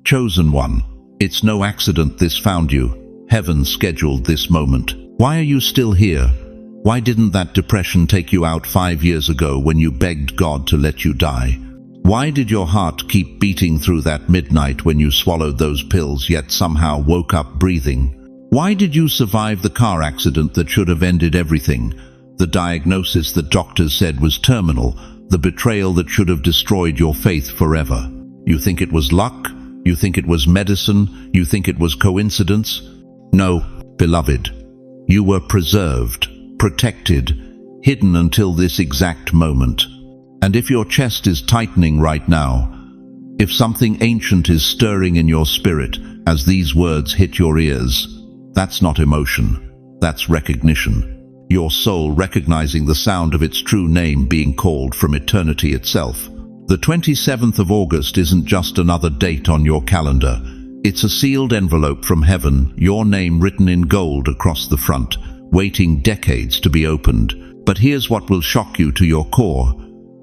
Chosen one, it's no accident this found you. Heaven scheduled this moment. Why are you still here? Why didn't that depression take you out 5 years ago when you begged God to let you die? Why did your heart keep beating through that midnight when you swallowed those pills yet somehow woke up breathing? Why did you survive the car accident that should have ended everything? The diagnosis that doctors said was terminal, the betrayal that should have destroyed your faith forever. You think it was luck? You think it was medicine? You think it was coincidence? No, beloved. You were preserved, protected, hidden until this exact moment. And if your chest is tightening right now, if something ancient is stirring in your spirit as these words hit your ears, that's not emotion, that's recognition. Your soul recognizing the sound of its true name being called from eternity itself. The 27th of August isn't just another date on your calendar. It's a sealed envelope from heaven, your name written in gold across the front, waiting decades to be opened. But here's what will shock you to your core.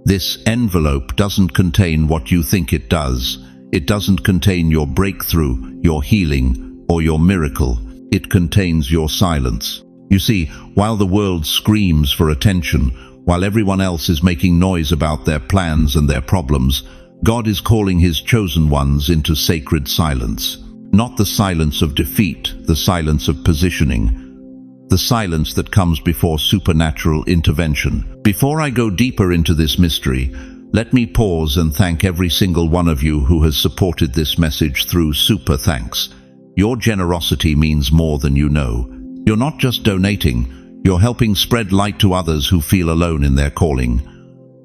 This envelope doesn't contain what you think it does. It doesn't contain your breakthrough, your healing, or your miracle. It contains your silence. You see, while the world screams for attention, while everyone else is making noise about their plans and their problems, God is calling His chosen ones into sacred silence. Not the silence of defeat, the silence of positioning. The silence that comes before supernatural intervention. Before I go deeper into this mystery, let me pause and thank every single one of you who has supported this message through super thanks. Your generosity means more than you know. You're not just donating, you're helping spread light to others who feel alone in their calling.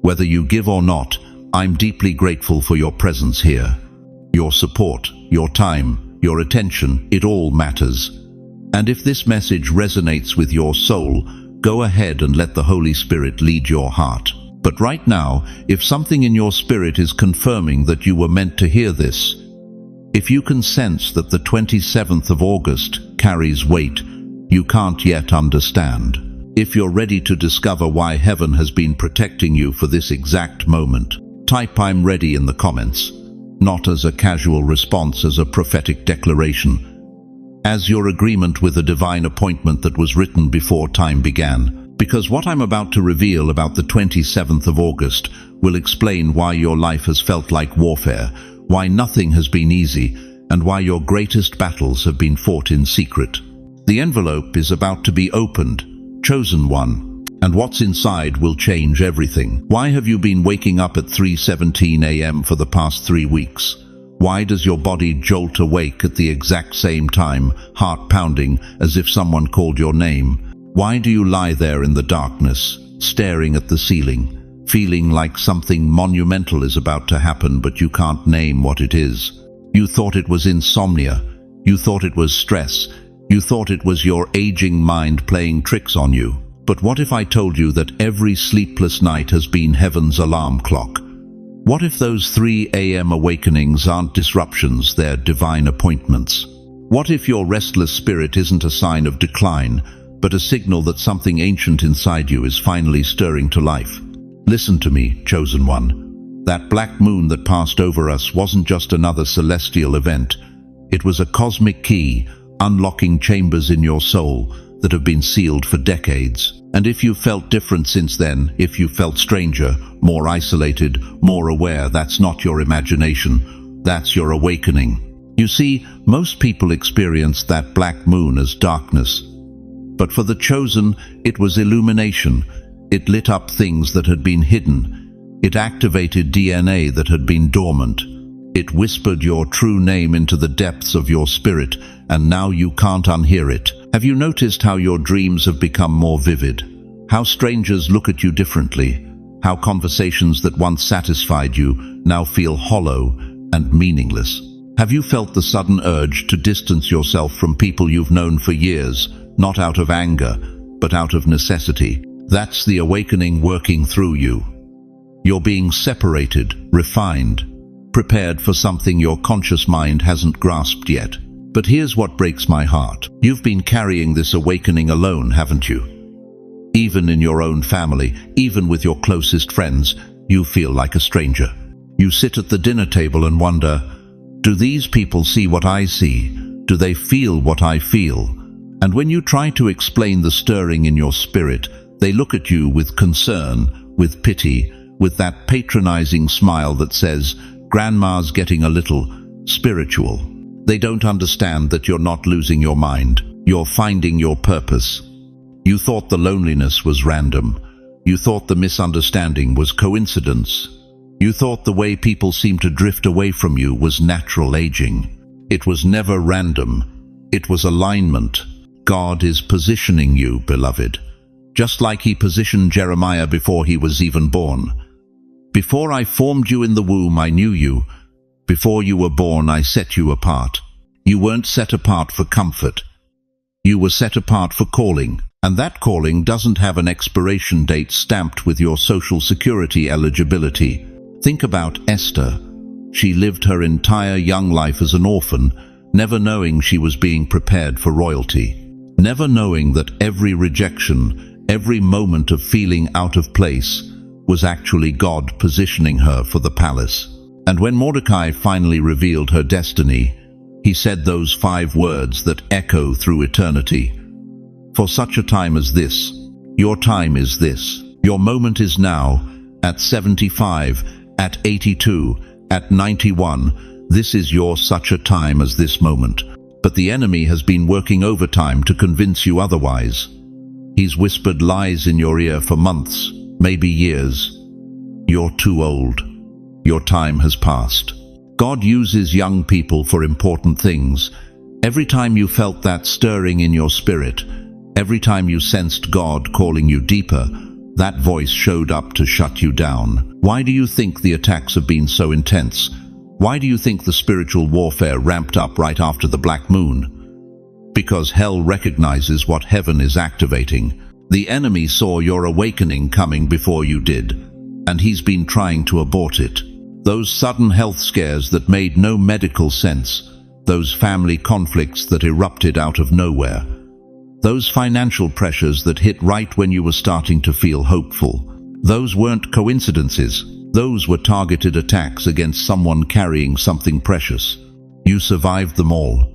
Whether you give or not, I'm deeply grateful for your presence here. Your support, your time, your attention, it all matters. And if this message resonates with your soul, go ahead and let the Holy Spirit lead your heart. But right now, if something in your spirit is confirming that you were meant to hear this, if you can sense that the 27th of August carries weight you can't yet understand, if you're ready to discover why heaven has been protecting you for this exact moment, type "I'm ready" in the comments, not as a casual response, as a prophetic declaration. As your agreement with a divine appointment that was written before time began. Because what I'm about to reveal about the 27th of August will explain why your life has felt like warfare, why nothing has been easy, and why your greatest battles have been fought in secret. The envelope is about to be opened, chosen one, and what's inside will change everything. Why have you been waking up at 3:17 a.m. for the past 3 weeks? Why does your body jolt awake at the exact same time, heart pounding as if someone called your name? Why do you lie there in the darkness, staring at the ceiling, feeling like something monumental is about to happen but you can't name what it is? You thought it was insomnia. You thought it was stress. You thought it was your aging mind playing tricks on you. But what if I told you that every sleepless night has been heaven's alarm clock? What if those 3 a.m. awakenings aren't disruptions, they're divine appointments? What if your restless spirit isn't a sign of decline, but a signal that something ancient inside you is finally stirring to life? Listen to me, chosen one. That black moon that passed over us wasn't just another celestial event. It was a cosmic key, unlocking chambers in your soul that have been sealed for decades. And if you felt different since then, if you felt stranger, more isolated, more aware, that's not your imagination, that's your awakening. You see, most people experience that black moon as darkness. But for the chosen, it was illumination. It lit up things that had been hidden. It activated DNA that had been dormant. It whispered your true name into the depths of your spirit, and now you can't unhear it. Have you noticed how your dreams have become more vivid? How strangers look at you differently? How conversations that once satisfied you now feel hollow and meaningless? Have you felt the sudden urge to distance yourself from people you've known for years, not out of anger, but out of necessity? That's the awakening working through you. You're being separated, refined, prepared for something your conscious mind hasn't grasped yet. But here's what breaks my heart. You've been carrying this awakening alone, haven't you? Even in your own family, even with your closest friends, you feel like a stranger. You sit at the dinner table and wonder, Do these people see what I see? Do they feel what I feel? And when you try to explain the stirring in your spirit, they look at you with concern, with pity, with that patronizing smile that says, "Grandma's getting a little spiritual." They don't understand that you're not losing your mind. You're finding your purpose. You thought the loneliness was random. You thought the misunderstanding was coincidence. You thought the way people seemed to drift away from you was natural aging. It was never random. It was alignment. God is positioning you, beloved, just like He positioned Jeremiah before he was even born. "Before I formed you in the womb, I knew you. Before you were born, I set you apart." You weren't set apart for comfort. You were set apart for calling. And that calling doesn't have an expiration date stamped with your Social Security eligibility. Think about Esther. She lived her entire young life as an orphan, never knowing she was being prepared for royalty. Never knowing that every rejection, every moment of feeling out of place, was actually God positioning her for the palace. And when Mordecai finally revealed her destiny, he said those 5 words that echo through eternity. "For such a time as this, your time is this. Your moment is now, at 75, at 82, at 91. This is your such a time as this moment." But the enemy has been working overtime to convince you otherwise. He's whispered lies in your ear for months, maybe years. You're too old. Your time has passed. God uses young people for important things. Every time you felt that stirring in your spirit, every time you sensed God calling you deeper, that voice showed up to shut you down. Why do you think the attacks have been so intense? Why do you think the spiritual warfare ramped up right after the black moon? Because hell recognizes what heaven is activating. The enemy saw your awakening coming before you did, and he's been trying to abort it. Those sudden health scares that made no medical sense, those family conflicts that erupted out of nowhere, those financial pressures that hit right when you were starting to feel hopeful, those weren't coincidences. Those were targeted attacks against someone carrying something precious. You survived them all.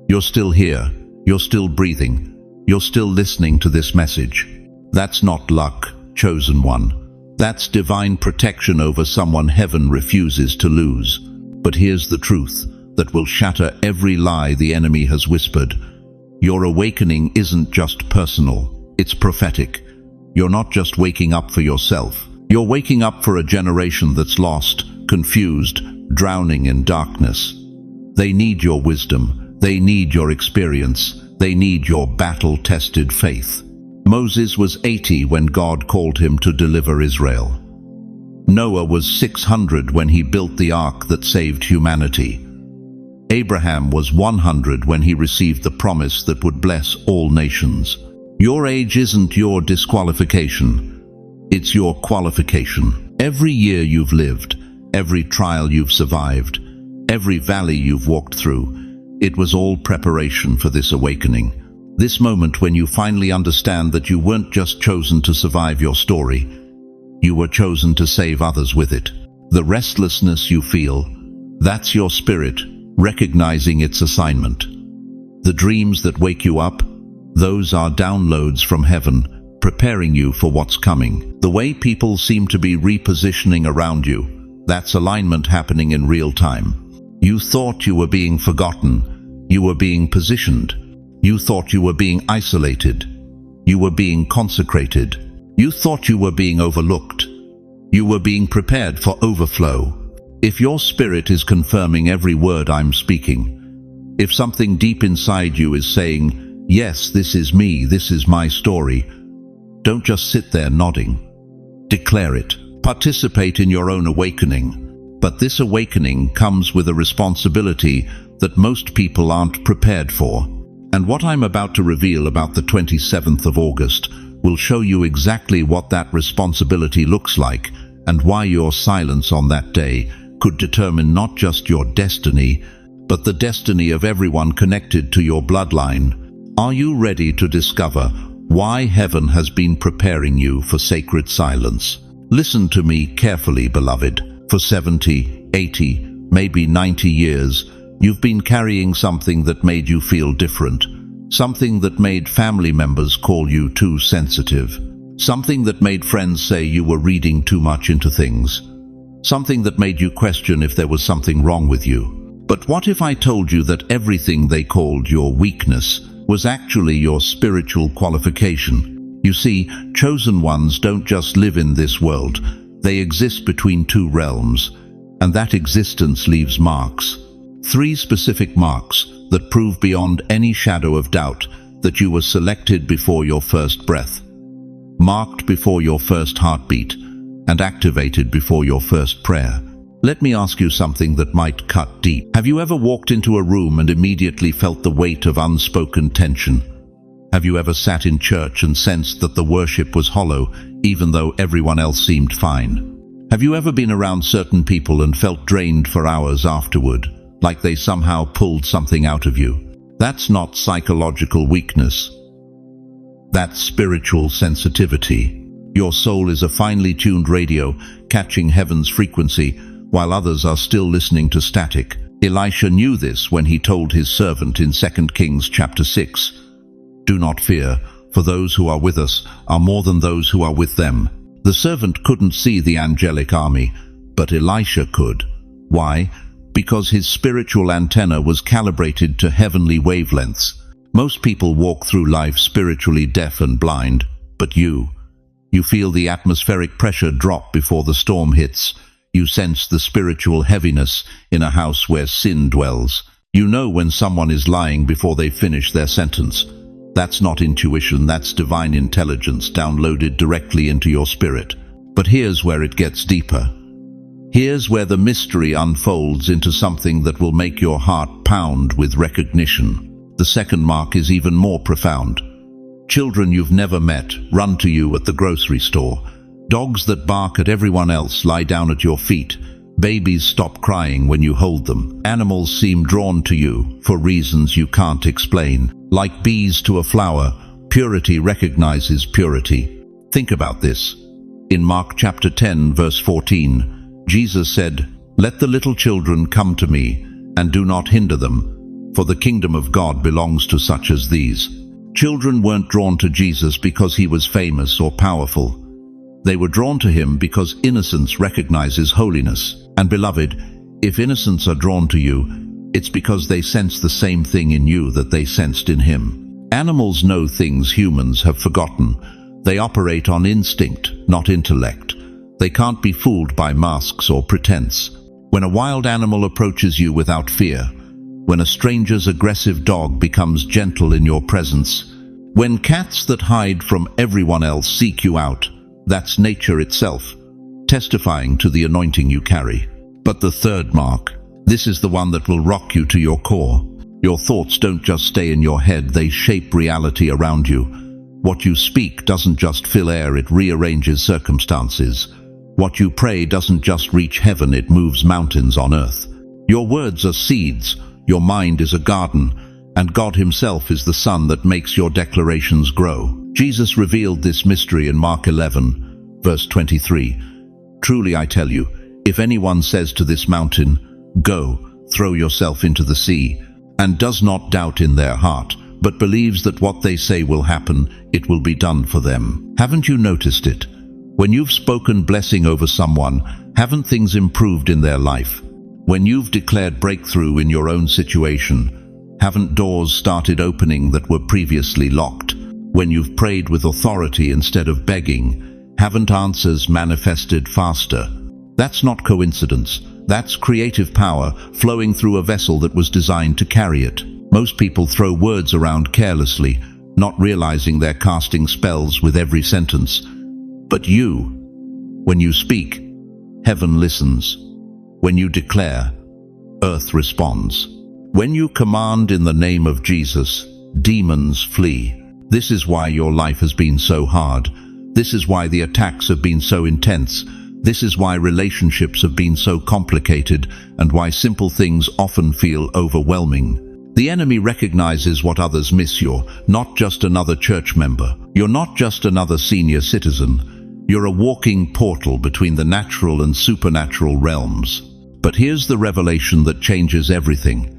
You're still here. You're still breathing. You're still listening to this message. That's not luck, chosen one. That's divine protection over someone heaven refuses to lose. But here's the truth that will shatter every lie the enemy has whispered. Your awakening isn't just personal, it's prophetic. You're not just waking up for yourself. You're waking up for a generation that's lost, confused, drowning in darkness. They need your wisdom. They need your experience. They need your battle-tested faith. Moses was 80 when God called him to deliver Israel. Noah was 600 when he built the ark that saved humanity. Abraham was 100 when he received the promise that would bless all nations. Your age isn't your disqualification. It's your qualification. Every year you've lived, every trial you've survived, every valley you've walked through, it was all preparation for this awakening. This moment when you finally understand that you weren't just chosen to survive your story, you were chosen to save others with it. The restlessness you feel, that's your spirit recognizing its assignment. The dreams that wake you up, those are downloads from heaven, preparing you for what's coming. The way people seem to be repositioning around you, that's alignment happening in real time. You thought you were being forgotten. You were being positioned. You thought you were being isolated. You were being consecrated. You thought you were being overlooked. You were being prepared for overflow. If your spirit is confirming every word I'm speaking, if something deep inside you is saying, "Yes, this is me, this is my story," don't just sit there nodding. Declare it. Participate in your own awakening. But this awakening comes with a responsibility that most people aren't prepared for. And what I'm about to reveal about the 27th of August will show you exactly what that responsibility looks like and why your silence on that day could determine not just your destiny, but the destiny of everyone connected to your bloodline. Are you ready to discover why heaven has been preparing you for sacred silence? Listen to me carefully, beloved. For 70, 80, maybe 90 years, You've been carrying something that made you feel different, something that made family members call you too sensitive, something that made friends say you were reading too much into things, something that made you question if there was something wrong with you. But what if I told you that everything they called your weakness was actually your spiritual qualification? You see, chosen ones don't just live in this world, they exist between two realms, and that existence leaves marks. 3 specific marks that prove beyond any shadow of doubt that you were selected before your first breath, marked before your first heartbeat, and activated before your first prayer. Let me ask you something that might cut deep. Have you ever walked into a room and immediately felt the weight of unspoken tension? Have you ever sat in church and sensed that the worship was hollow, even though everyone else seemed fine? Have you ever been around certain people and felt drained for hours afterward, like they somehow pulled something out of you? That's not psychological weakness. That's spiritual sensitivity. Your soul is a finely tuned radio, catching heaven's frequency, while others are still listening to static. Elisha knew this when he told his servant in 2 Kings chapter 6, "Do not fear, for those who are with us are more than those who are with them." The servant couldn't see the angelic army, but Elisha could. Why? Because his spiritual antenna was calibrated to heavenly wavelengths. Most people walk through life spiritually deaf and blind, but you feel the atmospheric pressure drop before the storm hits. You sense the spiritual heaviness in a house where sin dwells. You know when someone is lying before they finish their sentence. That's not intuition, that's divine intelligence downloaded directly into your spirit. But here's where it gets deeper. Here's where the mystery unfolds into something that will make your heart pound with recognition. The second mark is even more profound. Children you've never met run to you at the grocery store. Dogs that bark at everyone else lie down at your feet. Babies stop crying when you hold them. Animals seem drawn to you for reasons you can't explain. Like bees to a flower, purity recognizes purity. Think about this. In Mark chapter 10, verse 14, Jesus said, "Let the little children come to me, and do not hinder them, for the kingdom of God belongs to such as these." Children weren't drawn to Jesus because he was famous or powerful. They were drawn to him because innocence recognizes holiness. And beloved, if innocents are drawn to you, it's because they sense the same thing in you that they sensed in him. Animals know things humans have forgotten. They operate on instinct, not intellect. They can't be fooled by masks or pretense. When a wild animal approaches you without fear, when a stranger's aggressive dog becomes gentle in your presence, when cats that hide from everyone else seek you out, that's nature itself, testifying to the anointing you carry. But the third mark, this is the one that will rock you to your core. Your thoughts don't just stay in your head, they shape reality around you. What you speak doesn't just fill air, it rearranges circumstances. What you pray doesn't just reach heaven, it moves mountains on earth. Your words are seeds, your mind is a garden, and God himself is the sun that makes your declarations grow. Jesus revealed this mystery in Mark 11, verse 23. "Truly I tell you, if anyone says to this mountain, 'Go, throw yourself into the sea,' and does not doubt in their heart, but believes that what they say will happen, it will be done for them." Haven't you noticed it? When you've spoken blessing over someone, haven't things improved in their life? When you've declared breakthrough in your own situation, haven't doors started opening that were previously locked? When you've prayed with authority instead of begging, haven't answers manifested faster? That's not coincidence. That's creative power flowing through a vessel that was designed to carry it. Most people throw words around carelessly, not realizing they're casting spells with every sentence. But you, when you speak, heaven listens. When you declare, earth responds. When you command in the name of Jesus, demons flee. This is why your life has been so hard. This is why the attacks have been so intense. This is why relationships have been so complicated, and why simple things often feel overwhelming. The enemy recognizes what others miss. You're not just another church member. You're not just another senior citizen. You're a walking portal between the natural and supernatural realms. But here's the revelation that changes everything.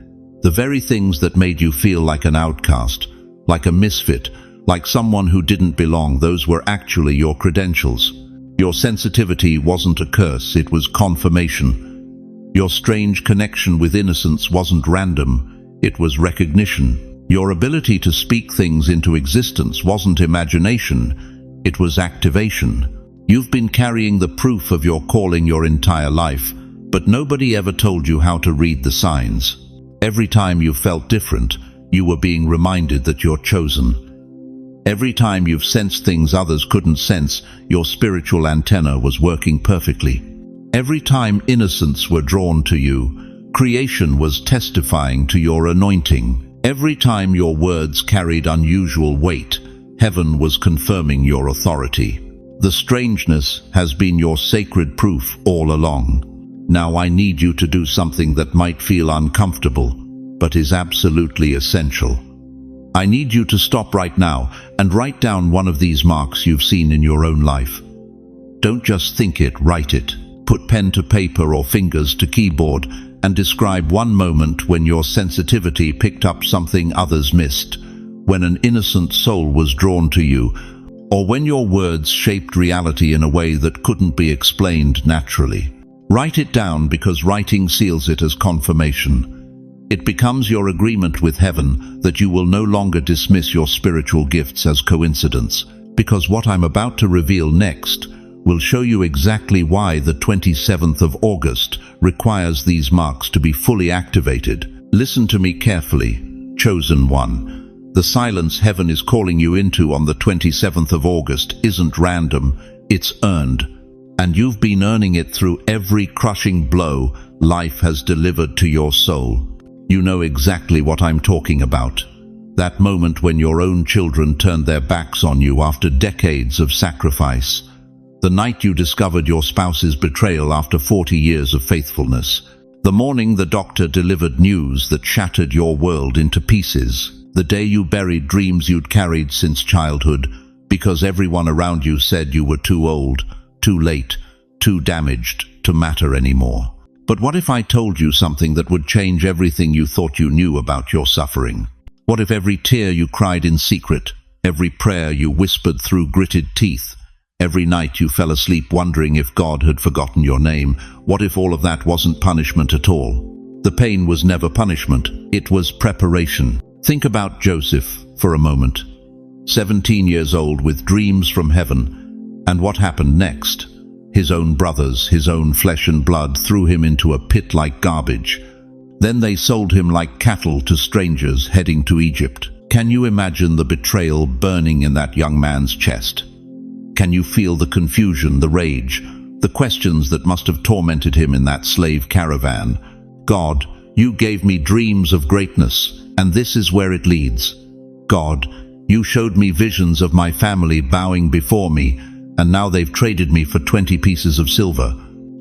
The very things that made you feel like an outcast, like a misfit, like someone who didn't belong, those were actually your credentials. Your sensitivity wasn't a curse, it was confirmation. Your strange connection with innocence wasn't random, it was recognition. Your ability to speak things into existence wasn't imagination, it was activation. You've been carrying the proof of your calling your entire life, but nobody ever told you how to read the signs. Every time you felt different, you were being reminded that you're chosen. Every time you've sensed things others couldn't sense, your spiritual antenna was working perfectly. Every time innocents were drawn to you, creation was testifying to your anointing. Every time your words carried unusual weight, heaven was confirming your authority. The strangeness has been your sacred proof all along. Now I need you to do something that might feel uncomfortable, but is absolutely essential. I need you to stop right now and write down one of these marks you've seen in your own life. Don't just think it, write it. Put pen to paper or fingers to keyboard and describe one moment when your sensitivity picked up something others missed, when an innocent soul was drawn to you, or when your words shaped reality in a way that couldn't be explained naturally. Write it down because writing seals it as confirmation. It becomes your agreement with heaven that you will no longer dismiss your spiritual gifts as coincidence, because what I'm about to reveal next will show you exactly why the 27th of August requires these marks to be fully activated. Listen to me carefully, chosen one. The silence heaven is calling you into on the 27th of August isn't random, it's earned. And you've been earning it through every crushing blow life has delivered to your soul. You know exactly what I'm talking about. That moment when your own children turned their backs on you after decades of sacrifice. The night you discovered your spouse's betrayal after 40 years of faithfulness. The morning the doctor delivered news that shattered your world into pieces. The day you buried dreams you'd carried since childhood because everyone around you said you were too old, too late, too damaged to matter anymore. But what if I told you something that would change everything you thought you knew about your suffering? What if every tear you cried in secret, every prayer you whispered through gritted teeth, every night you fell asleep wondering if God had forgotten your name, what if all of that wasn't punishment at all? The pain was never punishment, it was preparation. Think about Joseph for a moment. 17 years old with dreams from heaven. And what happened next? His own brothers, his own flesh and blood, threw him into a pit like garbage. Then they sold him like cattle to strangers heading to Egypt. Can you imagine the betrayal burning in that young man's chest? Can you feel the confusion, the rage, the questions that must have tormented him in that slave caravan? God, you gave me dreams of greatness, and this is where it leads. God, you showed me visions of my family bowing before me, and now they've traded me for 20 pieces of silver.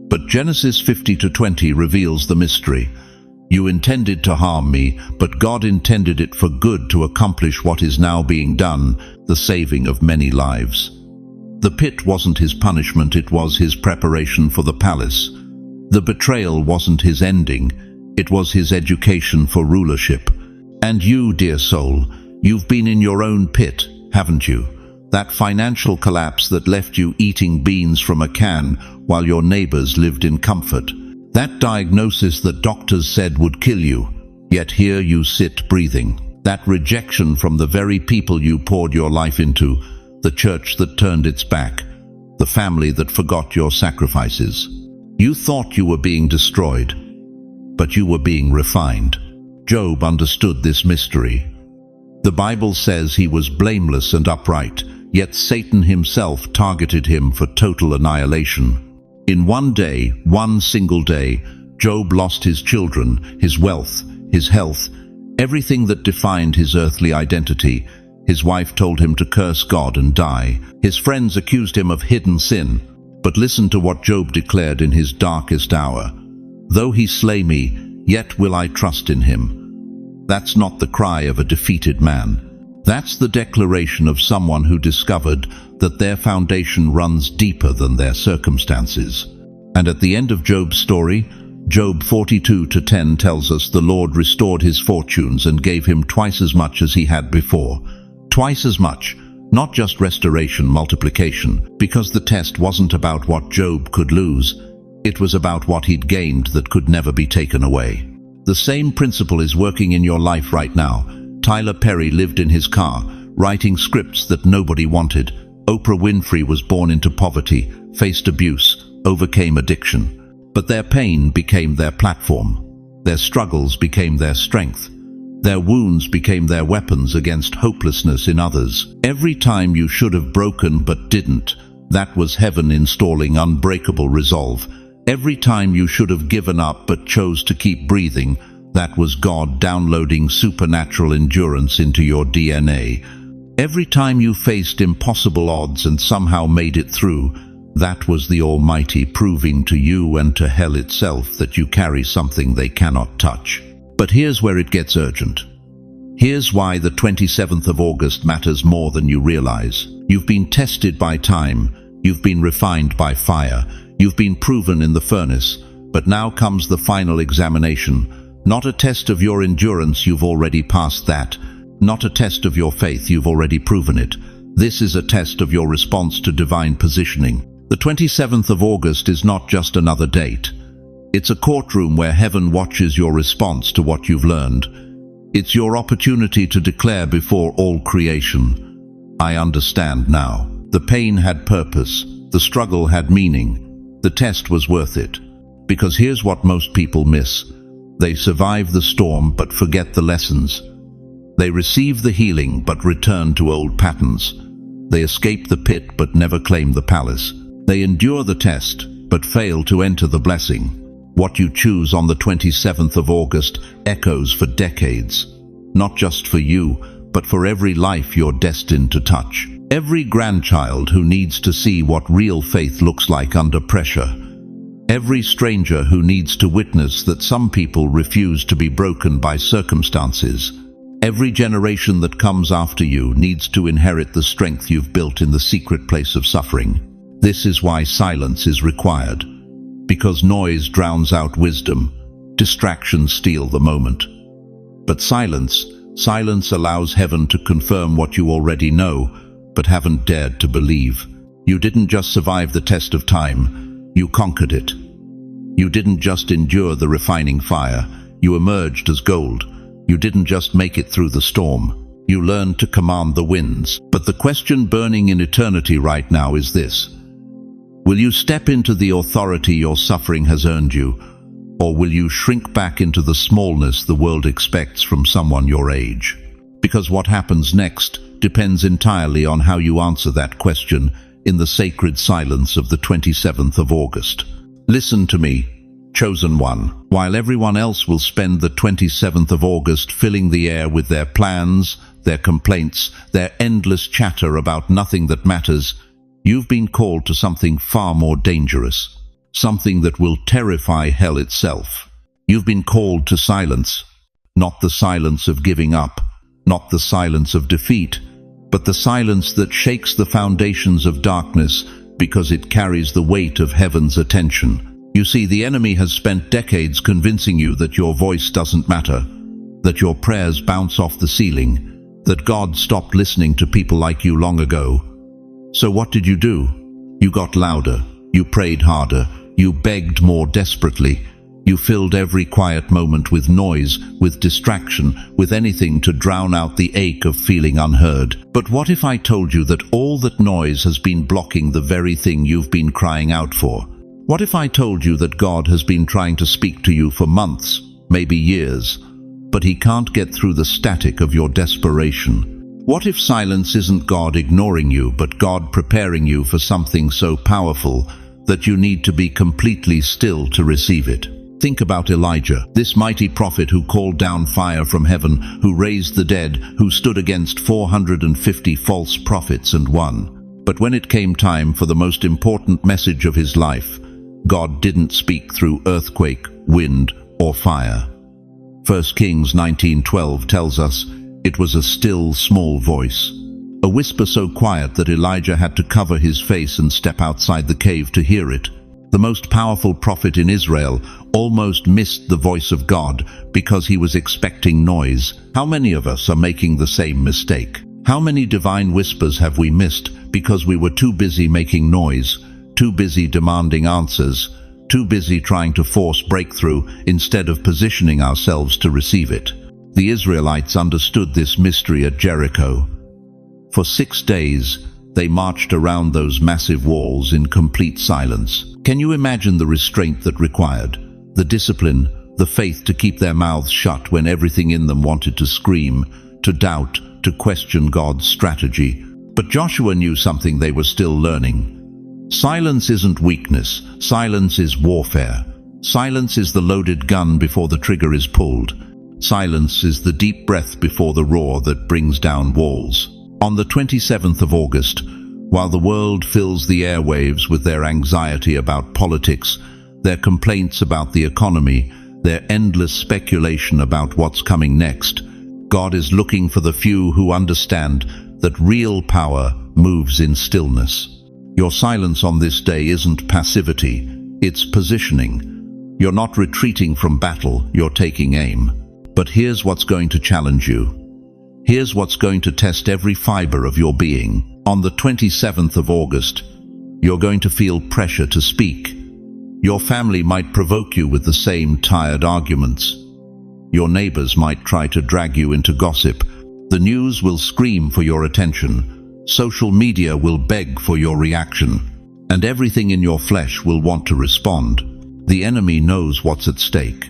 But Genesis 50-20 reveals the mystery. You intended to harm me, but God intended it for good to accomplish what is now being done, the saving of many lives. The pit wasn't his punishment, it was his preparation for the palace. The betrayal wasn't his ending, it was his education for rulership. And you, dear soul, you've been in your own pit, haven't you? That financial collapse that left you eating beans from a can while your neighbors lived in comfort. That diagnosis that doctors said would kill you, yet here you sit breathing. That rejection from the very people you poured your life into, the church that turned its back, the family that forgot your sacrifices. You thought you were being destroyed, but you were being refined. Job understood this mystery. The Bible says he was blameless and upright, yet Satan himself targeted him for total annihilation. In one day, one single day, Job lost his children, his wealth, his health, everything that defined his earthly identity. His wife told him to curse God and die. His friends accused him of hidden sin. But listen to what Job declared in his darkest hour. Though he slay me, yet will I trust in him. That's not the cry of a defeated man. That's the declaration of someone who discovered that their foundation runs deeper than their circumstances. And at the end of Job's story, Job 42:10 tells us the Lord restored his fortunes and gave him twice as much as he had before. Twice as much, not just restoration, multiplication, because the test wasn't about what Job could lose. It was about what he'd gained that could never be taken away. The same principle is working in your life right now. Tyler Perry lived in his car, writing scripts that nobody wanted. Oprah Winfrey was born into poverty, faced abuse, overcame addiction. But their pain became their platform. Their struggles became their strength. Their wounds became their weapons against hopelessness in others. Every time you should have broken but didn't, that was heaven installing unbreakable resolve. Every time you should have given up but chose to keep breathing, that was God downloading supernatural endurance into your DNA. Every time you faced impossible odds and somehow made it through, that was the Almighty proving to you and to hell itself that you carry something they cannot touch. But here's where it gets urgent. Here's why the 27th of August matters more than you realize. You've been tested by time. You've been refined by fire. You've been proven in the furnace. But now comes the final examination. Not a test of your endurance, you've already passed that. Not a test of your faith, you've already proven it. This is a test of your response to divine positioning. The 27th of August is not just another date. It's a courtroom where heaven watches your response to what you've learned. It's your opportunity to declare before all creation, I understand now. The pain had purpose. The struggle had meaning. The test was worth it. Because here's what most people miss. They survive the storm but forget the lessons. They receive the healing but return to old patterns. They escape the pit but never claim the palace. They endure the test, but fail to enter the blessing. What you choose on the 27th of August echoes for decades. Not just for you, but for every life you're destined to touch. Every grandchild who needs to see what real faith looks like under pressure. Every stranger who needs to witness that some people refuse to be broken by circumstances. Every generation that comes after you needs to inherit the strength you've built in the secret place of suffering. This is why silence is required. Because noise drowns out wisdom. Distractions steal the moment. But silence allows heaven to confirm what you already know, but haven't dared to believe. You didn't just survive the test of time, you conquered it. You didn't just endure the refining fire, you emerged as gold. You didn't just make it through the storm, you learned to command the winds. But the question burning in eternity right now is this. Will you step into the authority your suffering has earned you, or will you shrink back into the smallness the world expects from someone your age? Because what happens next depends entirely on how you answer that question in the sacred silence of the 27th of August. Listen to me, chosen one. While everyone else will spend the 27th of August filling the air with their plans, their complaints, their endless chatter about nothing that matters, you've been called to something far more dangerous, something that will terrify hell itself. You've been called to silence, not the silence of giving up, not the silence of defeat, but the silence that shakes the foundations of darkness because it carries the weight of heaven's attention. You see, the enemy has spent decades convincing you that your voice doesn't matter, that your prayers bounce off the ceiling, that God stopped listening to people like you long ago. So what did you do? You got louder, you prayed harder, you begged more desperately. You filled every quiet moment with noise, with distraction, with anything to drown out the ache of feeling unheard. But what if I told you that all that noise has been blocking the very thing you've been crying out for? What if I told you that God has been trying to speak to you for months, maybe years, but he can't get through the static of your desperation? What if silence isn't God ignoring you, but God preparing you for something so powerful that you need to be completely still to receive it? Think about Elijah, this mighty prophet who called down fire from heaven, who raised the dead, who stood against 450 false prophets and won. But when it came time for the most important message of his life, God didn't speak through earthquake, wind, or fire. 1 Kings 19:12 tells us, it was a still, small voice. A whisper so quiet that Elijah had to cover his face and step outside the cave to hear it. The most powerful prophet in Israel almost missed the voice of God because he was expecting noise. How many of us are making the same mistake? How many divine whispers have we missed because we were too busy making noise, too busy demanding answers, too busy trying to force breakthrough instead of positioning ourselves to receive it? The Israelites understood this mystery at Jericho. For 6 days, they marched around those massive walls in complete silence. Can you imagine the restraint that required? The discipline, the faith to keep their mouths shut when everything in them wanted to scream, to doubt, to question God's strategy. But Joshua knew something they were still learning. Silence isn't weakness. Silence is warfare. Silence is the loaded gun before the trigger is pulled. Silence is the deep breath before the roar that brings down walls. On the 27th of August, while the world fills the airwaves with their anxiety about politics, their complaints about the economy, their endless speculation about what's coming next, God is looking for the few who understand that real power moves in stillness. Your silence on this day isn't passivity, it's positioning. You're not retreating from battle, you're taking aim. But here's what's going to challenge you. Here's what's going to test every fiber of your being. On the 27th of August, you're going to feel pressure to speak. Your family might provoke you with the same tired arguments. Your neighbors might try to drag you into gossip. The news will scream for your attention. Social media will beg for your reaction. And everything in your flesh will want to respond. The enemy knows what's at stake.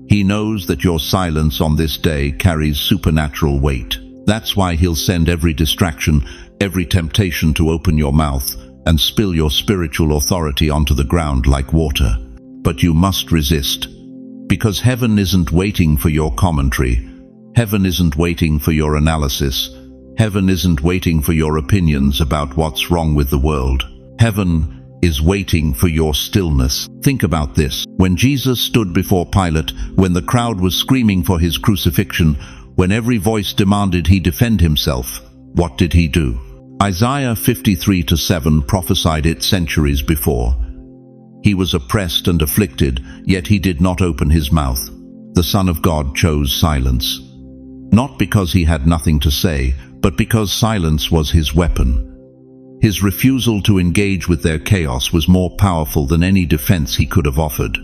He knows that your silence on this day carries supernatural weight. That's why he'll send every distraction, every temptation to open your mouth and spill your spiritual authority onto the ground like water. But you must resist, because heaven isn't waiting for your commentary. Heaven isn't waiting for your analysis. Heaven isn't waiting for your opinions about what's wrong with the world. Heaven is waiting for your stillness. Think about this. When Jesus stood before Pilate, when the crowd was screaming for his crucifixion, when every voice demanded he defend himself, what did he do? Isaiah 53:7 prophesied it centuries before. He was oppressed and afflicted, yet he did not open his mouth. The Son of God chose silence. Not because he had nothing to say, but because silence was his weapon. His refusal to engage with their chaos was more powerful than any defense he could have offered.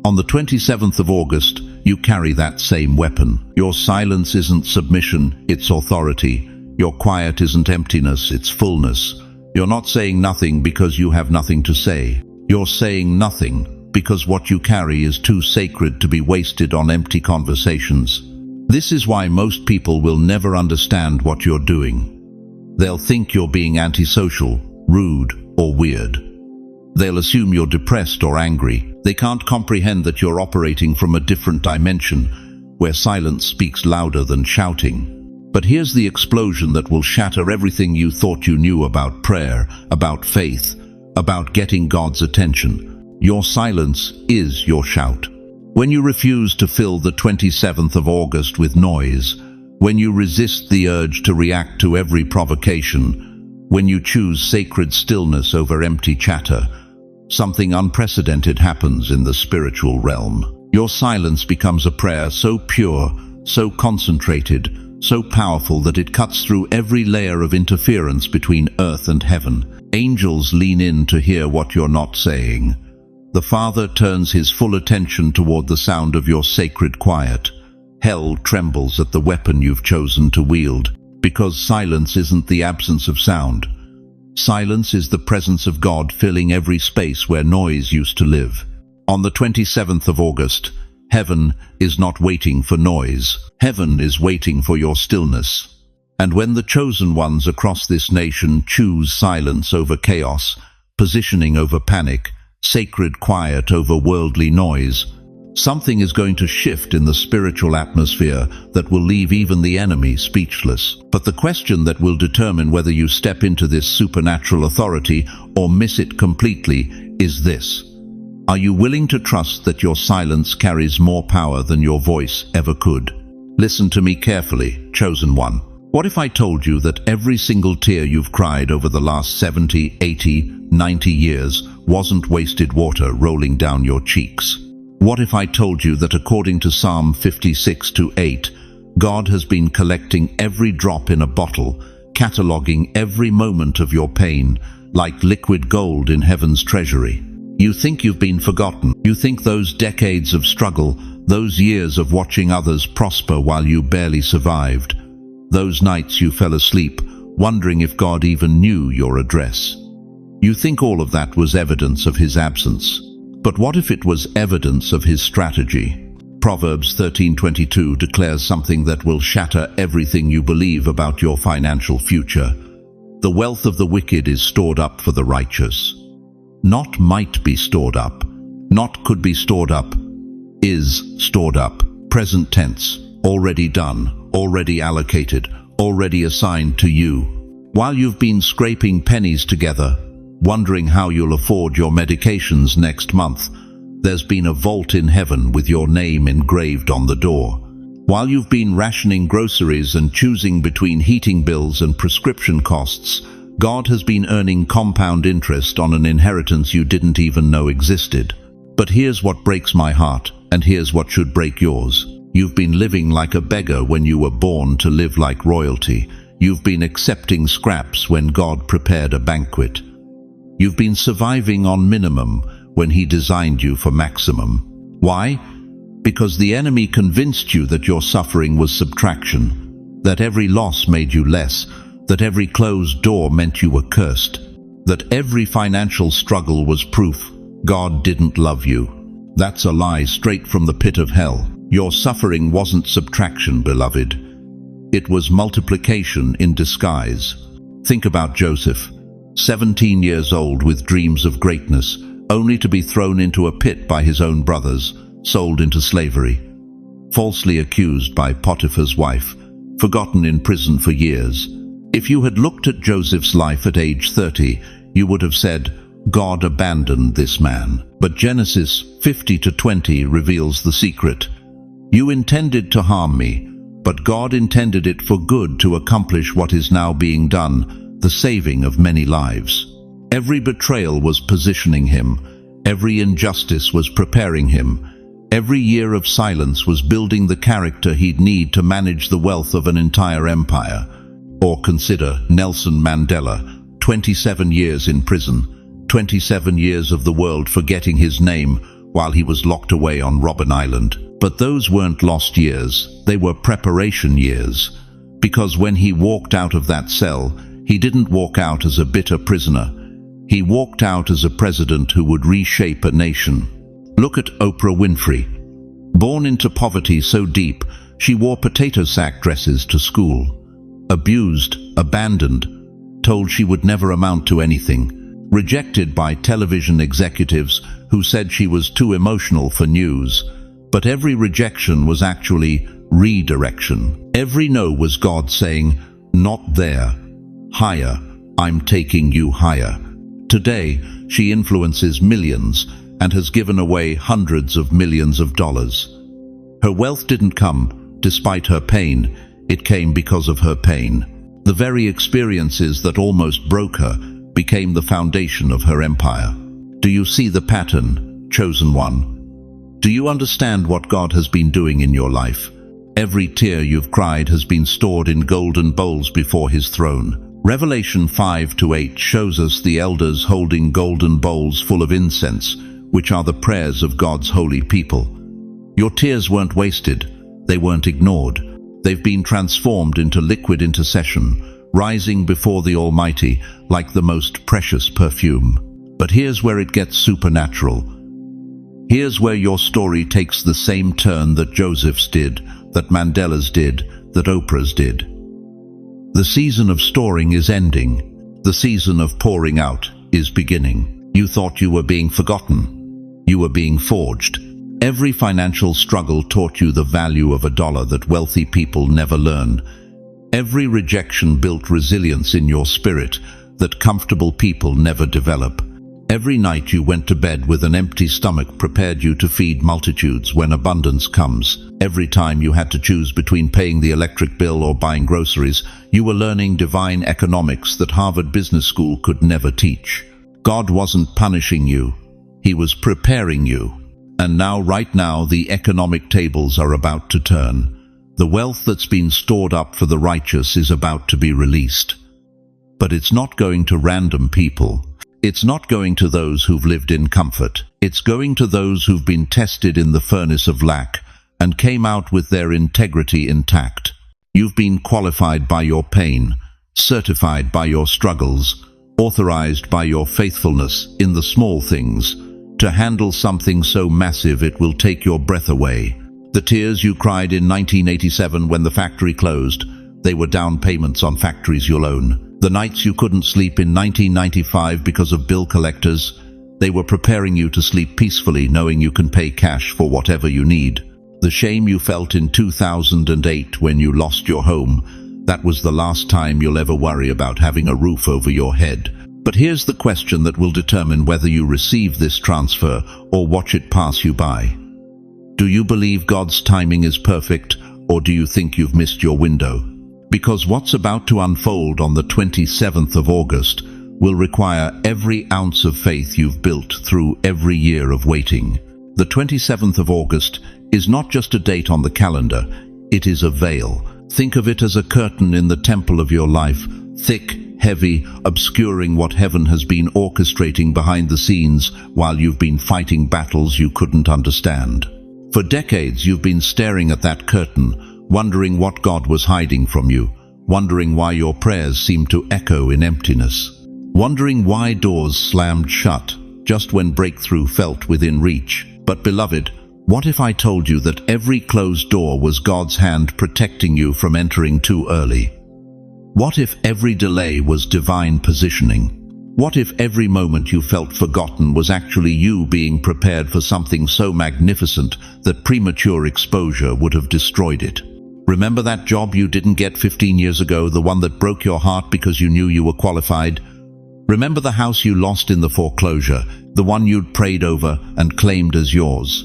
On the 27th of August, you carry that same weapon. Your silence isn't submission, it's authority. Your quiet isn't emptiness, it's fullness. You're not saying nothing because you have nothing to say. You're saying nothing because what you carry is too sacred to be wasted on empty conversations. This is why most people will never understand what you're doing. They'll think you're being antisocial, rude, or weird. They'll assume you're depressed or angry. They can't comprehend that you're operating from a different dimension, where silence speaks louder than shouting. But here's the explosion that will shatter everything you thought you knew about prayer, about faith, about getting God's attention. Your silence is your shout. When you refuse to fill the 27th of August with noise, when you resist the urge to react to every provocation, when you choose sacred stillness over empty chatter, something unprecedented happens in the spiritual realm. Your silence becomes a prayer so pure, so concentrated, so powerful that it cuts through every layer of interference between earth and heaven. Angels lean in to hear what you're not saying. The Father turns his full attention toward the sound of your sacred quiet. Hell trembles at the weapon you've chosen to wield, because silence isn't the absence of sound. Silence is the presence of God filling every space where noise used to live. On the 27th of August, heaven is not waiting for noise. Heaven is waiting for your stillness. And when the chosen ones across this nation choose silence over chaos, positioning over panic, sacred quiet over worldly noise, something is going to shift in the spiritual atmosphere that will leave even the enemy speechless. But the question that will determine whether you step into this supernatural authority or miss it completely is this: are you willing to trust that your silence carries more power than your voice ever could? Listen to me carefully, chosen one. What if I told you that every single tear you've cried over the last 70, 80, 90 years wasn't wasted water rolling down your cheeks? What if I told you that according to Psalm 56:8, God has been collecting every drop in a bottle, cataloging every moment of your pain, like liquid gold in heaven's treasury? You think you've been forgotten. You think those decades of struggle, those years of watching others prosper while you barely survived, those nights you fell asleep, wondering if God even knew your address. You think all of that was evidence of his absence. But what if it was evidence of his strategy? Proverbs 13:22 declares something that will shatter everything you believe about your financial future. The wealth of the wicked is stored up for the righteous. Not might be stored up, not could be stored up, is stored up. Present tense, already done, already allocated, already assigned to you. While you've been scraping pennies together, wondering how you'll afford your medications next month, there's been a vault in heaven with your name engraved on the door. While you've been rationing groceries and choosing between heating bills and prescription costs, God has been earning compound interest on an inheritance you didn't even know existed. But here's what breaks my heart, and here's what should break yours. You've been living like a beggar when you were born to live like royalty. You've been accepting scraps when God prepared a banquet. You've been surviving on minimum when he designed you for maximum. Why? Because the enemy convinced you that your suffering was subtraction, that every loss made you less, that every closed door meant you were cursed, that every financial struggle was proof God didn't love you. That's a lie straight from the pit of hell. Your suffering wasn't subtraction, beloved. It was multiplication in disguise. Think about Joseph, 17 years old with dreams of greatness, only to be thrown into a pit by his own brothers, sold into slavery, falsely accused by Potiphar's wife, forgotten in prison for years. If you had looked at Joseph's life at age 30, you would have said, God abandoned this man. But Genesis 50:20 reveals the secret. You intended to harm me, but God intended it for good to accomplish what is now being done, the saving of many lives. Every betrayal was positioning him. Every injustice was preparing him. Every year of silence was building the character he'd need to manage the wealth of an entire empire. Or consider Nelson Mandela, 27 years in prison, 27 years of the world forgetting his name while he was locked away on Robben Island. But those weren't lost years, they were preparation years. Because when he walked out of that cell, he didn't walk out as a bitter prisoner. He walked out as a president who would reshape a nation. Look at Oprah Winfrey. Born into poverty so deep, she wore potato sack dresses to school. Abused, abandoned, told she would never amount to anything. Rejected by television executives who said she was too emotional for news. But every rejection was actually redirection. Every no was God saying, not there, higher, I'm taking you higher. Today, she influences millions and has given away hundreds of millions of dollars. Her wealth didn't come despite her pain, it came because of her pain. The very experiences that almost broke her became the foundation of her empire. Do you see the pattern, chosen one? Do you understand what God has been doing in your life? Every tear you've cried has been stored in golden bowls before his throne. Revelation 5:8 shows us the elders holding golden bowls full of incense, which are the prayers of God's holy people. Your tears weren't wasted, they weren't ignored. They've been transformed into liquid intercession, rising before the Almighty like the most precious perfume. But here's where it gets supernatural. Here's where your story takes the same turn that Joseph's did, that Mandela's did, that Oprah's did. The season of storing is ending. The season of pouring out is beginning. You thought you were being forgotten. You were being forged. Every financial struggle taught you the value of $1 that wealthy people never learn. Every rejection built resilience in your spirit that comfortable people never develop. Every night you went to bed with an empty stomach prepared you to feed multitudes when abundance comes. Every time you had to choose between paying the electric bill or buying groceries, you were learning divine economics that Harvard Business School could never teach. God wasn't punishing you. He was preparing you. And now, right now, the economic tables are about to turn. The wealth that's been stored up for the righteous is about to be released. But it's not going to random people. It's not going to those who've lived in comfort. It's going to those who've been tested in the furnace of lack and came out with their integrity intact. You've been qualified by your pain, certified by your struggles, authorized by your faithfulness in the small things, to handle something so massive it will take your breath away. The tears you cried in 1987 when the factory closed, they were down payments on factories you'll own. The nights you couldn't sleep in 1995 because of bill collectors, they were preparing you to sleep peacefully knowing you can pay cash for whatever you need. The shame you felt in 2008 when you lost your home, that was the last time you'll ever worry about having a roof over your head. But here's the question that will determine whether you receive this transfer or watch it pass you by. Do you believe God's timing is perfect, or do you think you've missed your window? Because what's about to unfold on the 27th of August will require every ounce of faith you've built through every year of waiting. The 27th of August is not just a date on the calendar, it is a veil. Think of it as a curtain in the temple of your life, thick, heavy, obscuring what heaven has been orchestrating behind the scenes while you've been fighting battles you couldn't understand. For decades you've been staring at that curtain, wondering what God was hiding from you, wondering why your prayers seemed to echo in emptiness, wondering why doors slammed shut just when breakthrough felt within reach. But beloved, what if I told you that every closed door was God's hand protecting you from entering too early? What if every delay was divine positioning? What if every moment you felt forgotten was actually you being prepared for something so magnificent that premature exposure would have destroyed it? Remember that job you didn't get 15 years ago, the one that broke your heart because you knew you were qualified? Remember the house you lost in the foreclosure, the one you'd prayed over and claimed as yours?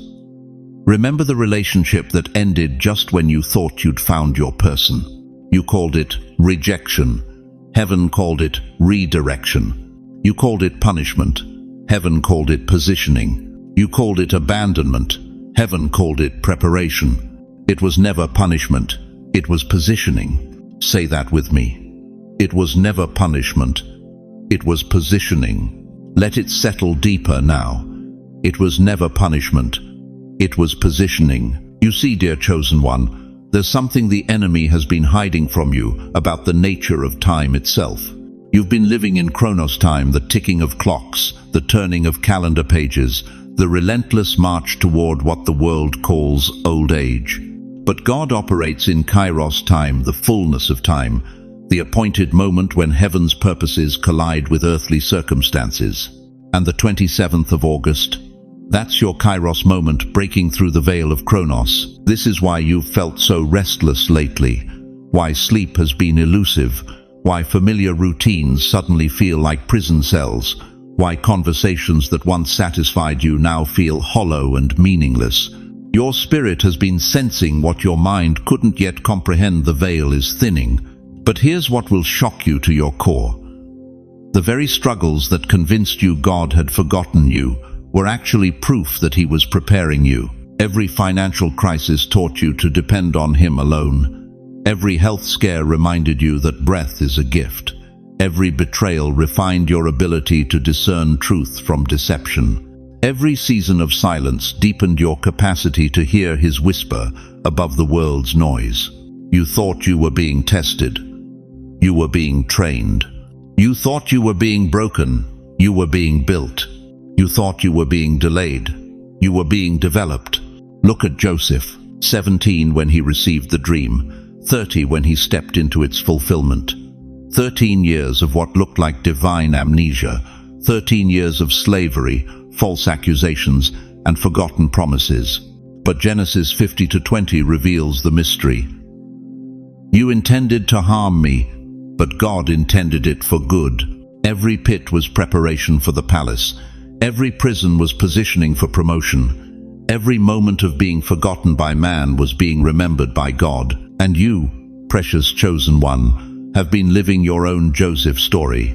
Remember the relationship that ended just when you thought you'd found your person? You called it rejection. Heaven called it redirection. You called it punishment. Heaven called it positioning. You called it abandonment. Heaven called it preparation. It was never punishment. It was positioning. Say that with me. It was never punishment. It was positioning. Let it settle deeper now. It was never punishment. It was positioning. You see, dear chosen one, there's something the enemy has been hiding from you about the nature of time itself. You've been living in Chronos time, the ticking of clocks, the turning of calendar pages, the relentless march toward what the world calls old age. But God operates in Kairos time, the fullness of time, the appointed moment when heaven's purposes collide with earthly circumstances. And the 27th of August, that's your Kairos moment breaking through the veil of Chronos. This is why you've felt so restless lately, why sleep has been elusive, why familiar routines suddenly feel like prison cells, why conversations that once satisfied you now feel hollow and meaningless. Your spirit has been sensing what your mind couldn't yet comprehend. The veil is thinning. But here's what will shock you to your core. The very struggles that convinced you God had forgotten you were actually proof that He was preparing you. Every financial crisis taught you to depend on Him alone. Every health scare reminded you that breath is a gift. Every betrayal refined your ability to discern truth from deception. Every season of silence deepened your capacity to hear His whisper above the world's noise. You thought you were being tested. You were being trained. You thought you were being broken. You were being built. You thought you were being delayed. You were being developed. Look at Joseph, 17 when he received the dream, 30 when he stepped into its fulfillment. 13 years of what looked like divine amnesia, 13 years of slavery, false accusations, and forgotten promises. But Genesis 50-20 reveals the mystery. You intended to harm me, but God intended it for good. Every pit was preparation for the palace. Every prison was positioning for promotion. Every moment of being forgotten by man was being remembered by God. And you, precious chosen one, have been living your own Joseph story.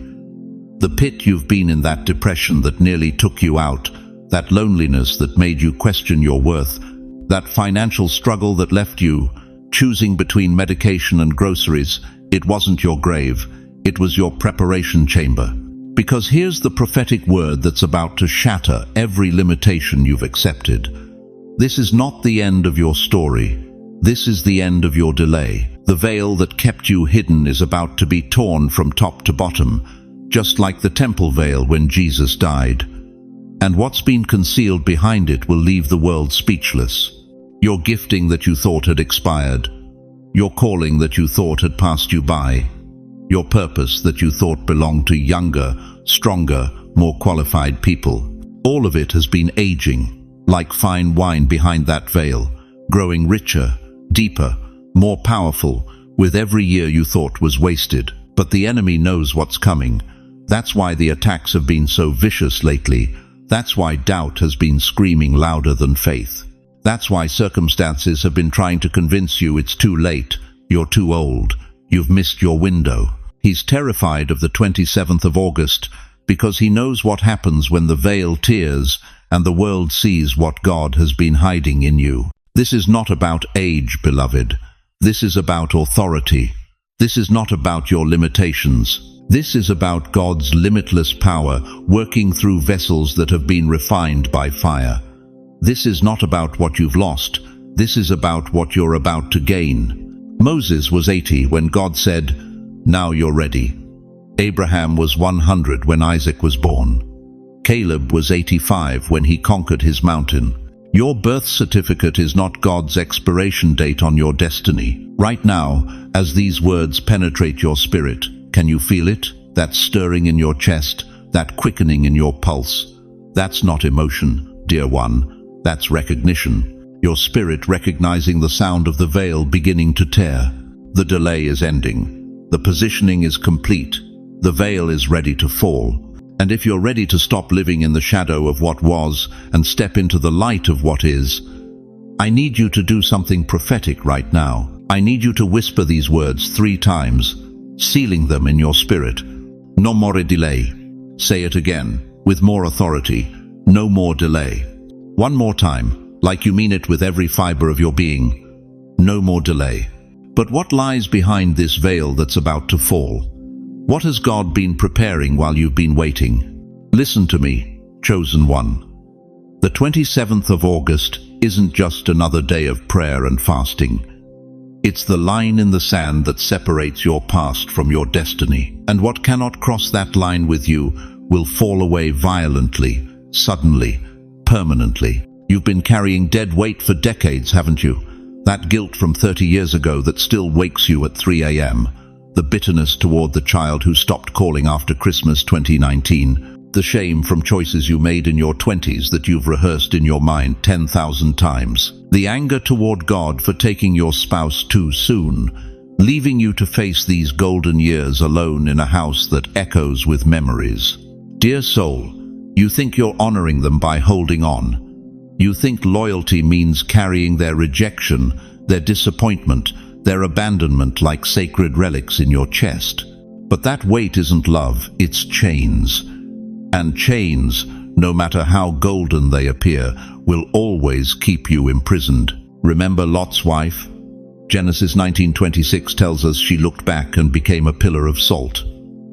The pit you've been in, that depression that nearly took you out, that loneliness that made you question your worth, that financial struggle that left you choosing between medication and groceries, it wasn't your grave, it was your preparation chamber. Because here's the prophetic word that's about to shatter every limitation you've accepted. This is not the end of your story. This is the end of your delay. The veil that kept you hidden is about to be torn from top to bottom, just like the temple veil when Jesus died. And what's been concealed behind it will leave the world speechless. Your gifting that you thought had expired, your calling that you thought had passed you by, your purpose that you thought belonged to younger, stronger, more qualified people. All of it has been aging, like fine wine behind that veil, growing richer, deeper, more powerful, with every year you thought was wasted. But the enemy knows what's coming. That's why the attacks have been so vicious lately. That's why doubt has been screaming louder than faith. That's why circumstances have been trying to convince you it's too late, you're too old, you've missed your window. He's terrified of the 27th of August because he knows what happens when the veil tears and the world sees what God has been hiding in you. This is not about age, beloved. This is about authority. This is not about your limitations. This is about God's limitless power working through vessels that have been refined by fire. This is not about what you've lost. This is about what you're about to gain. Moses was 80 when God said, "Now you're ready." Abraham was 100 when Isaac was born. Caleb was 85 when he conquered his mountain. Your birth certificate is not God's expiration date on your destiny. Right now, as these words penetrate your spirit, can you feel it? That stirring in your chest, that quickening in your pulse. That's not emotion, dear one. That's recognition. Your spirit recognizing the sound of the veil beginning to tear. The delay is ending. The positioning is complete. The veil is ready to fall. And if you're ready to stop living in the shadow of what was and step into the light of what is, I need you to do something prophetic right now. I need you to whisper these words 3 times, sealing them in your spirit. No more delay. Say it again, with more authority. No more delay. One more time, like you mean it with every fiber of your being. No more delay. But what lies behind this veil that's about to fall? What has God been preparing while you've been waiting? Listen to me, chosen one. The 27th of August isn't just another day of prayer and fasting. It's the line in the sand that separates your past from your destiny. And what cannot cross that line with you will fall away violently, suddenly, permanently. You've been carrying dead weight for decades, haven't you? That guilt from 30 years ago that still wakes you at 3 a.m. The bitterness toward the child who stopped calling after Christmas 2019. The shame from choices you made in your 20s that you've rehearsed in your mind 10,000 times. The anger toward God for taking your spouse too soon, leaving you to face these golden years alone in a house that echoes with memories. Dear soul, you think you're honoring them by holding on. You think loyalty means carrying their rejection, their disappointment, their abandonment like sacred relics in your chest. But that weight isn't love, it's chains. And chains, no matter how golden they appear, will always keep you imprisoned. Remember Lot's wife? Genesis 19:26 tells us she looked back and became a pillar of salt.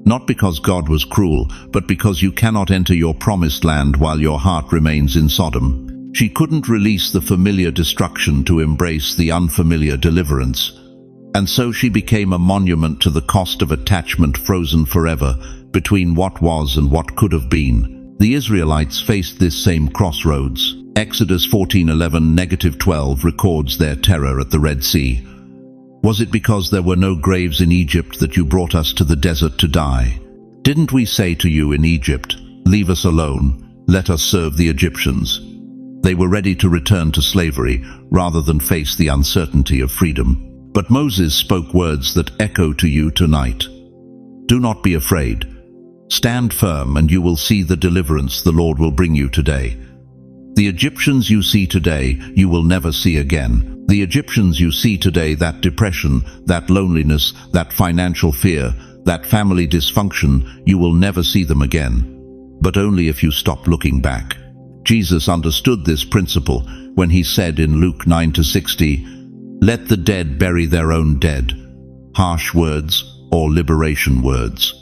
Not because God was cruel, but because you cannot enter your promised land while your heart remains in Sodom. She couldn't release the familiar destruction to embrace the unfamiliar deliverance. And so she became a monument to the cost of attachment frozen forever between what was and what could have been. The Israelites faced this same crossroads. Exodus 14:11-12 records their terror at the Red Sea. Was it because there were no graves in Egypt that you brought us to the desert to die? Didn't we say to you in Egypt, "Leave us alone, let us serve the Egyptians"? They were ready to return to slavery rather than face the uncertainty of freedom. But Moses spoke words that echo to you tonight. Do not be afraid. Stand firm and you will see the deliverance the Lord will bring you today. The Egyptians you see today, you will never see again. The Egyptians you see today, that depression, that loneliness, that financial fear, That family dysfunction, you will never see them again, but only if you stop looking back. Jesus understood this principle when he said in Luke 9-60, "Let the dead bury their own dead." Harsh words or liberation words.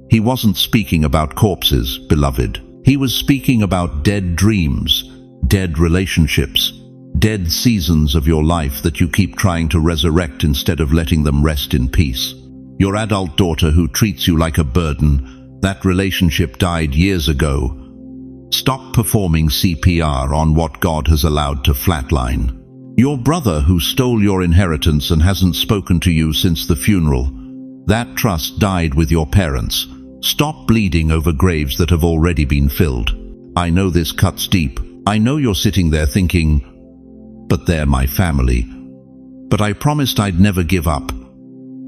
He wasn't speaking about corpses, beloved. He was speaking about dead dreams, dead relationships, dead seasons of your life that you keep trying to resurrect instead of letting them rest in peace. Your adult daughter who treats you like a burden, that relationship died years ago. Stop performing CPR on what God has allowed to flatline. Your brother who stole your inheritance and hasn't spoken to you since the funeral, that trust died with your parents. Stop bleeding over graves that have already been filled. I know this cuts deep. I know you're sitting there thinking, but they're my family. But I promised I'd never give up.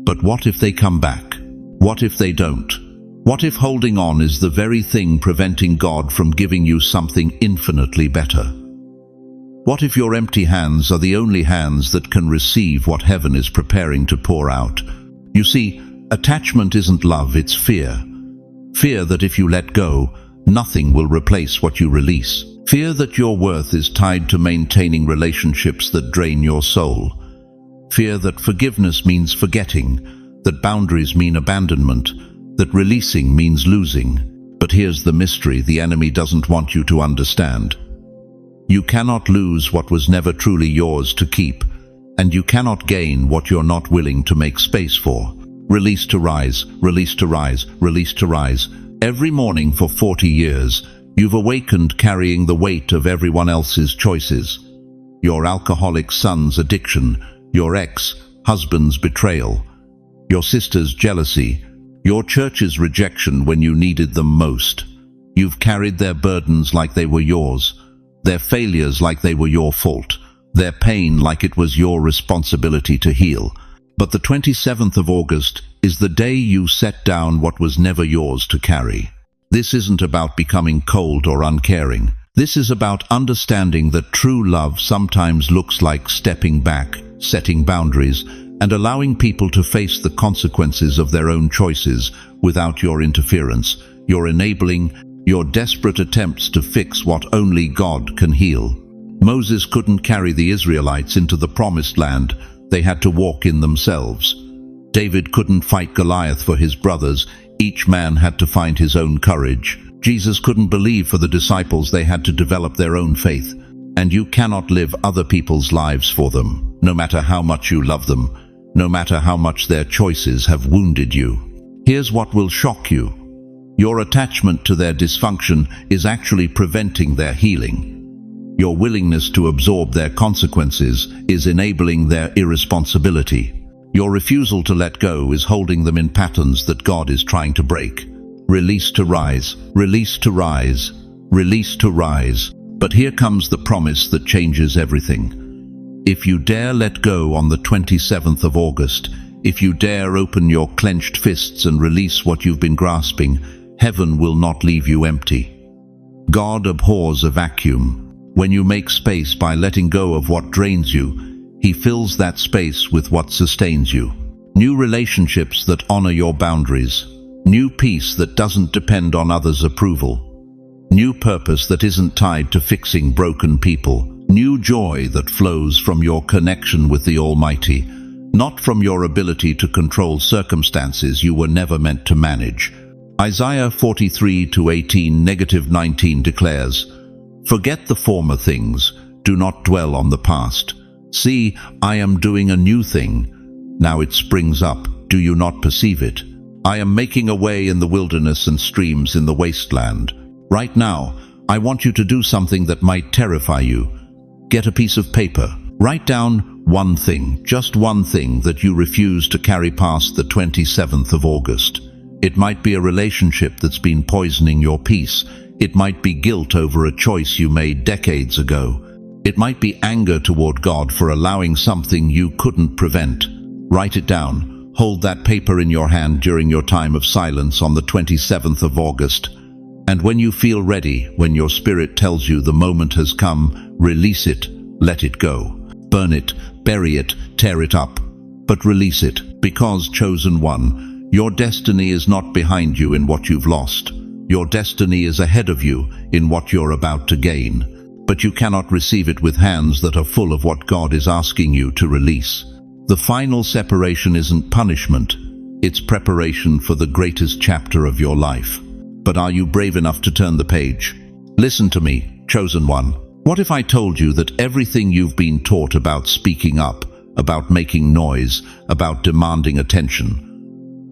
But what if they come back? What if they don't? What if holding on is the very thing preventing God from giving you something infinitely better? What if your empty hands are the only hands that can receive what heaven is preparing to pour out? You see, attachment isn't love, it's fear. Fear that if you let go, nothing will replace what you release. Fear that your worth is tied to maintaining relationships that drain your soul. Fear that forgiveness means forgetting, that boundaries mean abandonment, that releasing means losing. But here's the mystery the enemy doesn't want you to understand. You cannot lose what was never truly yours to keep, and you cannot gain what you're not willing to make space for. Release to rise, release to rise, release to rise. Every morning for 40 years, you've awakened carrying the weight of everyone else's choices. Your alcoholic son's addiction, your ex-husband's betrayal, your sister's jealousy, your church's rejection when you needed them most. You've carried their burdens like they were yours, their failures like they were your fault, their pain like it was your responsibility to heal. But the 27th of August is the day you set down what was never yours to carry. This isn't about becoming cold or uncaring. This is about understanding that true love sometimes looks like stepping back, setting boundaries, and allowing people to face the consequences of their own choices without your interference, your enabling, your desperate attempts to fix what only God can heal. Moses couldn't carry the Israelites into the promised land. They had to walk in themselves. David couldn't fight Goliath for his brothers. Each man had to find his own courage. Jesus couldn't believe for the disciples. They had to develop their own faith. And you cannot live other people's lives for them, no matter how much you love them, no matter how much their choices have wounded you. Here's what will shock you. Your attachment to their dysfunction is actually preventing their healing. Your willingness to absorb their consequences is enabling their irresponsibility. Your refusal to let go is holding them in patterns that God is trying to break. Release to rise, release to rise, release to rise. But here comes the promise that changes everything. If you dare let go on the 27th of August, if you dare open your clenched fists and release what you've been grasping, heaven will not leave you empty. God abhors a vacuum. When you make space by letting go of what drains you, He fills that space with what sustains you. New relationships that honor your boundaries. New peace that doesn't depend on others' approval. New purpose that isn't tied to fixing broken people. New joy that flows from your connection with the Almighty, not from your ability to control circumstances you were never meant to manage. Isaiah 43:18-19 declares, "Forget the former things, do not dwell on the past. See, I am doing a new thing. Now it springs up, do you not perceive it? I am making a way in the wilderness and streams in the wasteland." Right now, I want you to do something that might terrify you. Get a piece of paper. Write down one thing, just one thing that you refuse to carry past the 27th of August. It might be a relationship that's been poisoning your peace. It might be guilt over a choice you made decades ago. It might be anger toward God for allowing something you couldn't prevent. Write it down. Hold that paper in your hand during your time of silence on the 27th of August. And when you feel ready, when your spirit tells you the moment has come, release it, let it go. Burn it, bury it, tear it up. But release it, because, chosen one, Your destiny is not behind you in what you've lost. Your destiny is ahead of you in what you're about to gain. But you cannot receive it with hands that are full of what God is asking you to release. The final separation isn't punishment. It's preparation for the greatest chapter of your life. But are you brave enough to turn the page? Listen to me, chosen one. What if I told you that everything you've been taught about speaking up, about making noise, about demanding attention,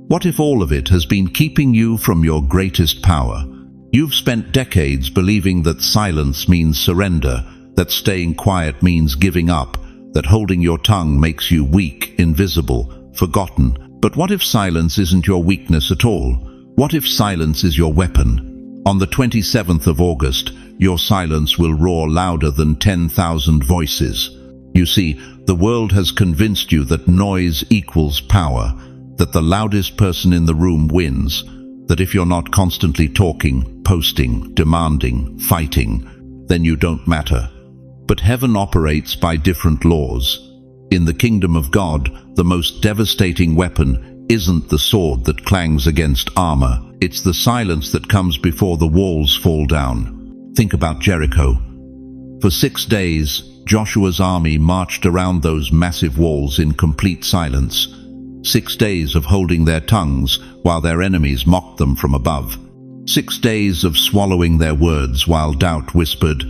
what if all of it has been keeping you from your greatest power? You've spent decades believing that silence means surrender, that staying quiet means giving up, that holding your tongue makes you weak, invisible, forgotten. But what if silence isn't your weakness at all? What if silence is your weapon? On the 27th of August, your silence will roar louder than 10,000 voices. You see, the world has convinced you that noise equals power, that the loudest person in the room wins, that if you're not constantly talking, posting, demanding, fighting, then you don't matter. But heaven operates by different laws. In the kingdom of God, the most devastating weapon isn't the sword that clangs against armor. It's the silence that comes before the walls fall down. Think about Jericho. For 6 days, Joshua's army marched around those massive walls in complete silence. 6 days of holding their tongues while their enemies mocked them from above. 6 days of swallowing their words while doubt whispered,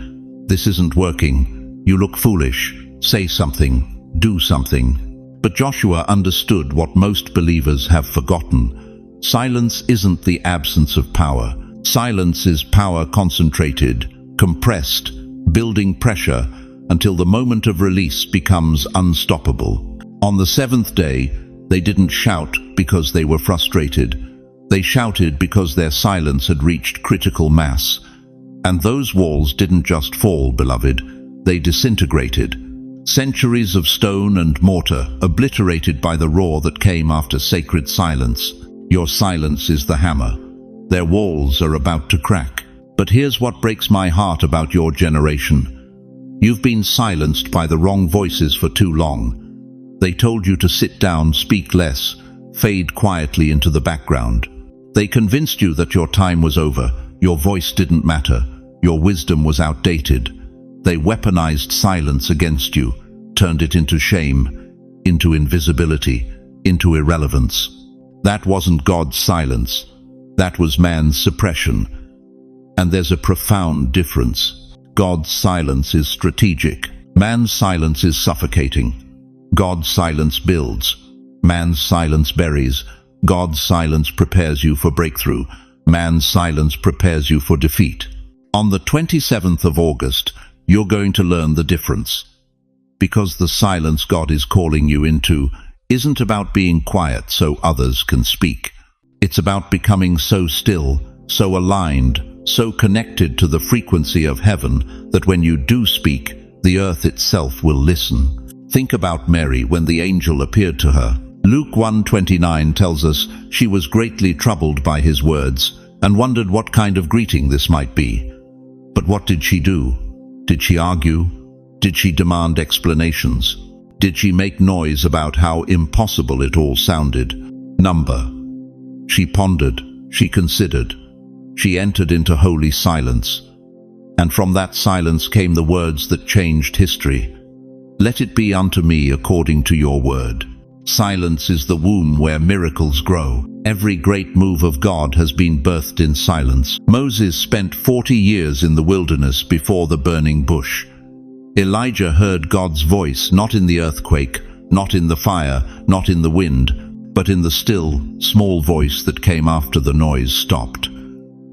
"This isn't working. You look foolish. Say something. Do something." But Joshua understood what most believers have forgotten. Silence isn't the absence of power. Silence is power concentrated, compressed, building pressure until the moment of release becomes unstoppable. On the 7th day, they didn't shout because they were frustrated. They shouted because their silence had reached critical mass. And those walls didn't just fall, beloved. They disintegrated. Centuries of stone and mortar, obliterated by the roar that came after sacred silence. Your silence is the hammer. Their walls are about to crack. But here's what breaks my heart about your generation. You've been silenced by the wrong voices for too long. They told you to sit down, speak less, fade quietly into the background. They convinced you that your time was over, your voice didn't matter, your wisdom was outdated. They weaponized silence against you, turned it into shame, into invisibility, into irrelevance. That wasn't God's silence. That was man's suppression. And there's a profound difference. God's silence is strategic. Man's silence is suffocating. God's silence builds. Man's silence buries. God's silence prepares you for breakthrough. Man's silence prepares you for defeat. On the 27th of August, you're going to learn the difference. Because the silence God is calling you into isn't about being quiet so others can speak. It's about becoming so still, so aligned, so connected to the frequency of heaven that when you do speak, the earth itself will listen. Think about Mary when the angel appeared to her. Luke 1:29 tells us she was greatly troubled by his words and wondered what kind of greeting this might be. But what did she do? Did she argue? Did she demand explanations? Did she make noise about how impossible it all sounded? Number. She pondered, she considered, she entered into holy silence. And from that silence came the words that changed history. Let it be unto me according to your word. Silence is the womb where miracles grow. Every great move of God has been birthed in silence. Moses spent 40 years in the wilderness before the burning bush. Elijah heard God's voice not in the earthquake, not in the fire, not in the wind, but in the still, small voice that came after the noise stopped.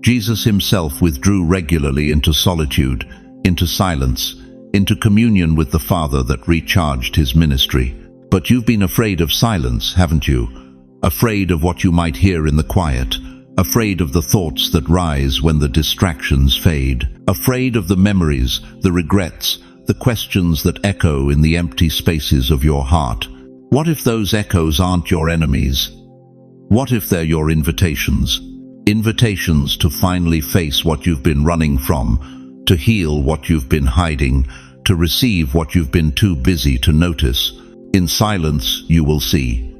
Jesus himself withdrew regularly into solitude, into silence, into communion with the Father that recharged his ministry. But you've been afraid of silence, haven't you? Afraid of what you might hear in the quiet, afraid of the thoughts that rise when the distractions fade, afraid of the memories, the regrets, the questions that echo in the empty spaces of your heart. What if those echoes aren't your enemies? What if they're your invitations? Invitations to finally face what you've been running from, to heal what you've been hiding, to receive what you've been too busy to notice. In silence, you will see.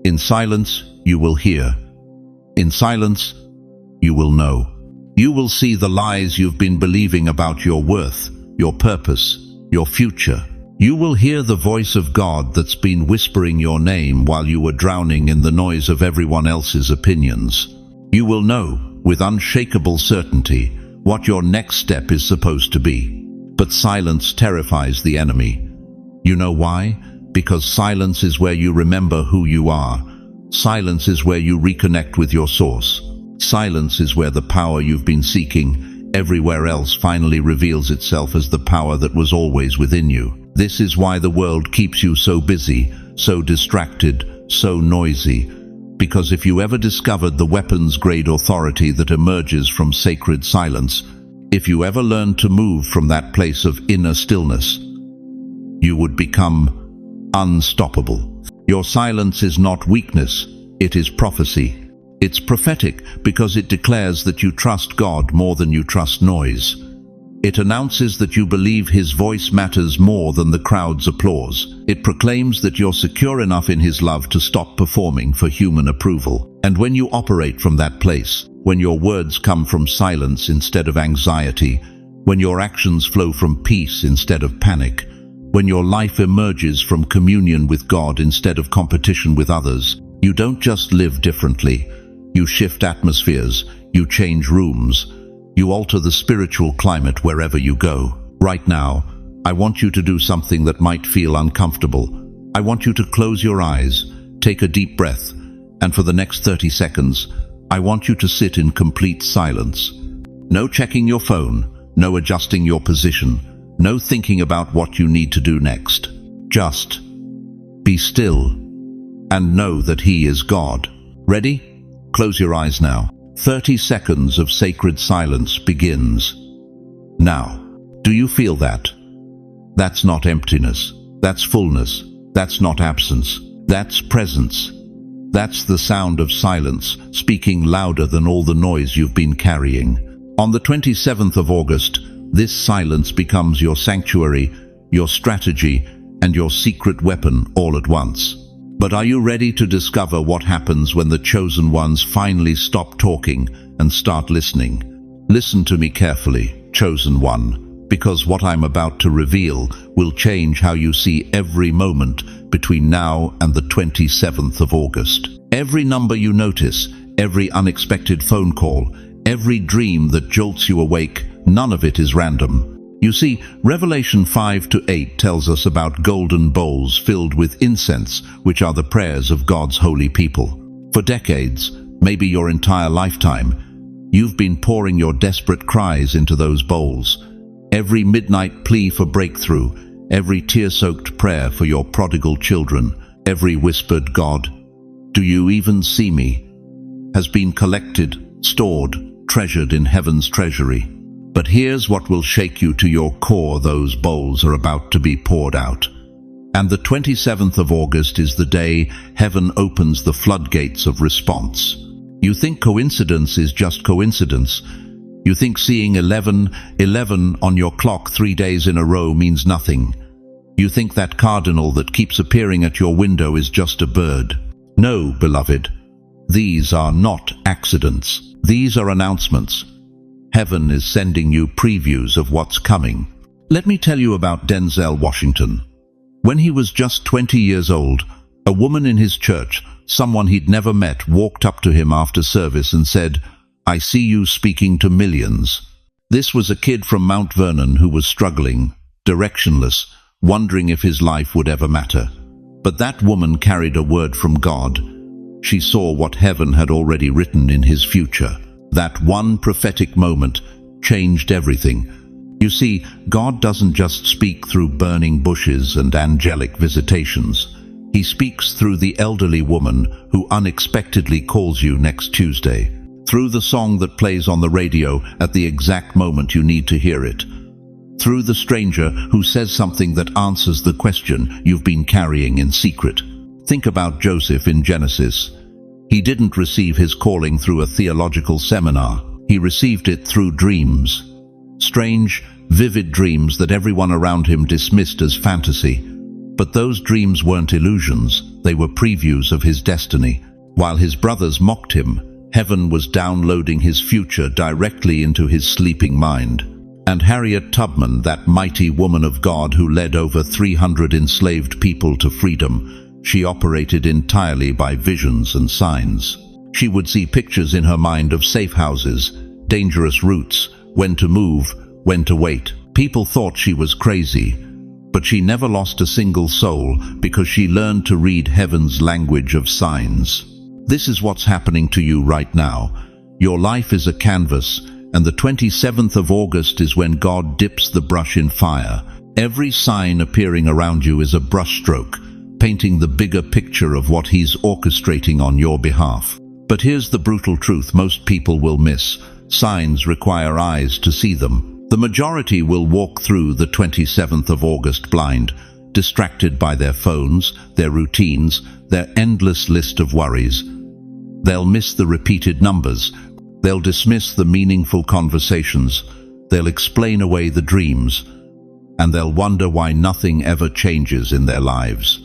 In silence, you will hear. In silence, you will know. You will see the lies you've been believing about your worth, your purpose, your future. You will hear the voice of God that's been whispering your name while you were drowning in the noise of everyone else's opinions. You will know, with unshakable certainty, what your next step is supposed to be. But silence terrifies the enemy. You know why? Because silence is where you remember who you are. Silence is where you reconnect with your source. Silence is where the power you've been seeking everywhere else finally reveals itself as the power that was always within you. This is why the world keeps you so busy, so distracted, so noisy. Because if you ever discovered the weapons-grade authority that emerges from sacred silence, if you ever learned to move from that place of inner stillness, you would become unstoppable. Your silence is not weakness, it is prophecy. It's prophetic because it declares that you trust God more than you trust noise. It announces that you believe His voice matters more than the crowd's applause. It proclaims that you're secure enough in His love to stop performing for human approval. And when you operate from that place, when your words come from silence instead of anxiety, when your actions flow from peace instead of panic, when your life emerges from communion with God instead of competition with others, you don't just live differently. You shift atmospheres, you change rooms, you alter the spiritual climate wherever you go. Right now, I want you to do something that might feel uncomfortable. I want you to close your eyes, take a deep breath, and for the next 30 seconds, I want you to sit in complete silence. No checking your phone, no adjusting your position, no thinking about what you need to do next. Just be still and know that He is God. Ready? Close your eyes now. 30 seconds of sacred silence begins. Now, do you feel that? That's not emptiness. That's fullness. That's not absence. That's presence. That's the sound of silence, speaking louder than all the noise you've been carrying. On the 27th of August, this silence becomes your sanctuary, your strategy, and your secret weapon all at once. But are you ready to discover what happens when the chosen ones finally stop talking and start listening? Listen to me carefully, chosen one, because what I'm about to reveal will change how you see every moment between now and the 27th of August. Every number you notice, every unexpected phone call, every dream that jolts you awake, none of it is random. You see, Revelation 5-8 tells us about golden bowls filled with incense, which are the prayers of God's holy people. For decades, maybe your entire lifetime, you've been pouring your desperate cries into those bowls. Every midnight plea for breakthrough, every tear-soaked prayer for your prodigal children, every whispered, "God, do you even see me?" has been collected, stored, treasured in heaven's treasury. But here's what will shake you to your core: those bowls are about to be poured out. And the 27th of August is the day heaven opens the floodgates of response. You think coincidence is just coincidence. You think seeing 11:11 on your clock 3 days in a row means nothing. You think that cardinal that keeps appearing at your window is just a bird. No, beloved, these are not accidents. These are announcements. Heaven is sending you previews of what's coming. Let me tell you about Denzel Washington. When he was just 20 years old, a woman in his church, someone he'd never met, walked up to him after service and said, "I see you speaking to millions." This was a kid from Mount Vernon who was struggling, directionless, wondering if his life would ever matter. But that woman carried a word from God. She saw what heaven had already written in his future. That one prophetic moment changed everything. You see, God doesn't just speak through burning bushes and angelic visitations. He speaks through the elderly woman who unexpectedly calls you next Tuesday, through the song that plays on the radio at the exact moment you need to hear it, through the stranger who says something that answers the question you've been carrying in secret. Think about Joseph in Genesis. He didn't receive his calling through a theological seminar. He received it through dreams. Strange, vivid dreams that everyone around him dismissed as fantasy. But those dreams weren't illusions. They were previews of his destiny. While his brothers mocked him, heaven was downloading his future directly into his sleeping mind. And Harriet Tubman, that mighty woman of God who led over 300 enslaved people to freedom, she operated entirely by visions and signs. She would see pictures in her mind of safe houses, dangerous routes, when to move, when to wait. People thought she was crazy, but she never lost a single soul because she learned to read heaven's language of signs. This is what's happening to you right now. Your life is a canvas, and the 27th of August is when God dips the brush in fire. Every sign appearing around you is a brushstroke, painting the bigger picture of what He's orchestrating on your behalf. But here's the brutal truth most people will miss. Signs require eyes to see them. The majority will walk through the 27th of August blind, distracted by their phones, their routines, their endless list of worries. They'll miss the repeated numbers. They'll dismiss the meaningful conversations. They'll explain away the dreams. And they'll wonder why nothing ever changes in their lives.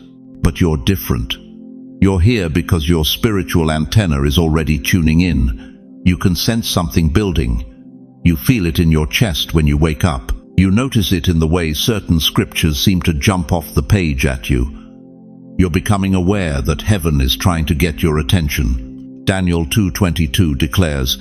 But you're different. You're here because your spiritual antenna is already tuning in. You can sense something building. You feel it in your chest when you wake up. You notice it in the way certain scriptures seem to jump off the page at you. You're becoming aware that heaven is trying to get your attention. Daniel 2:22 declares,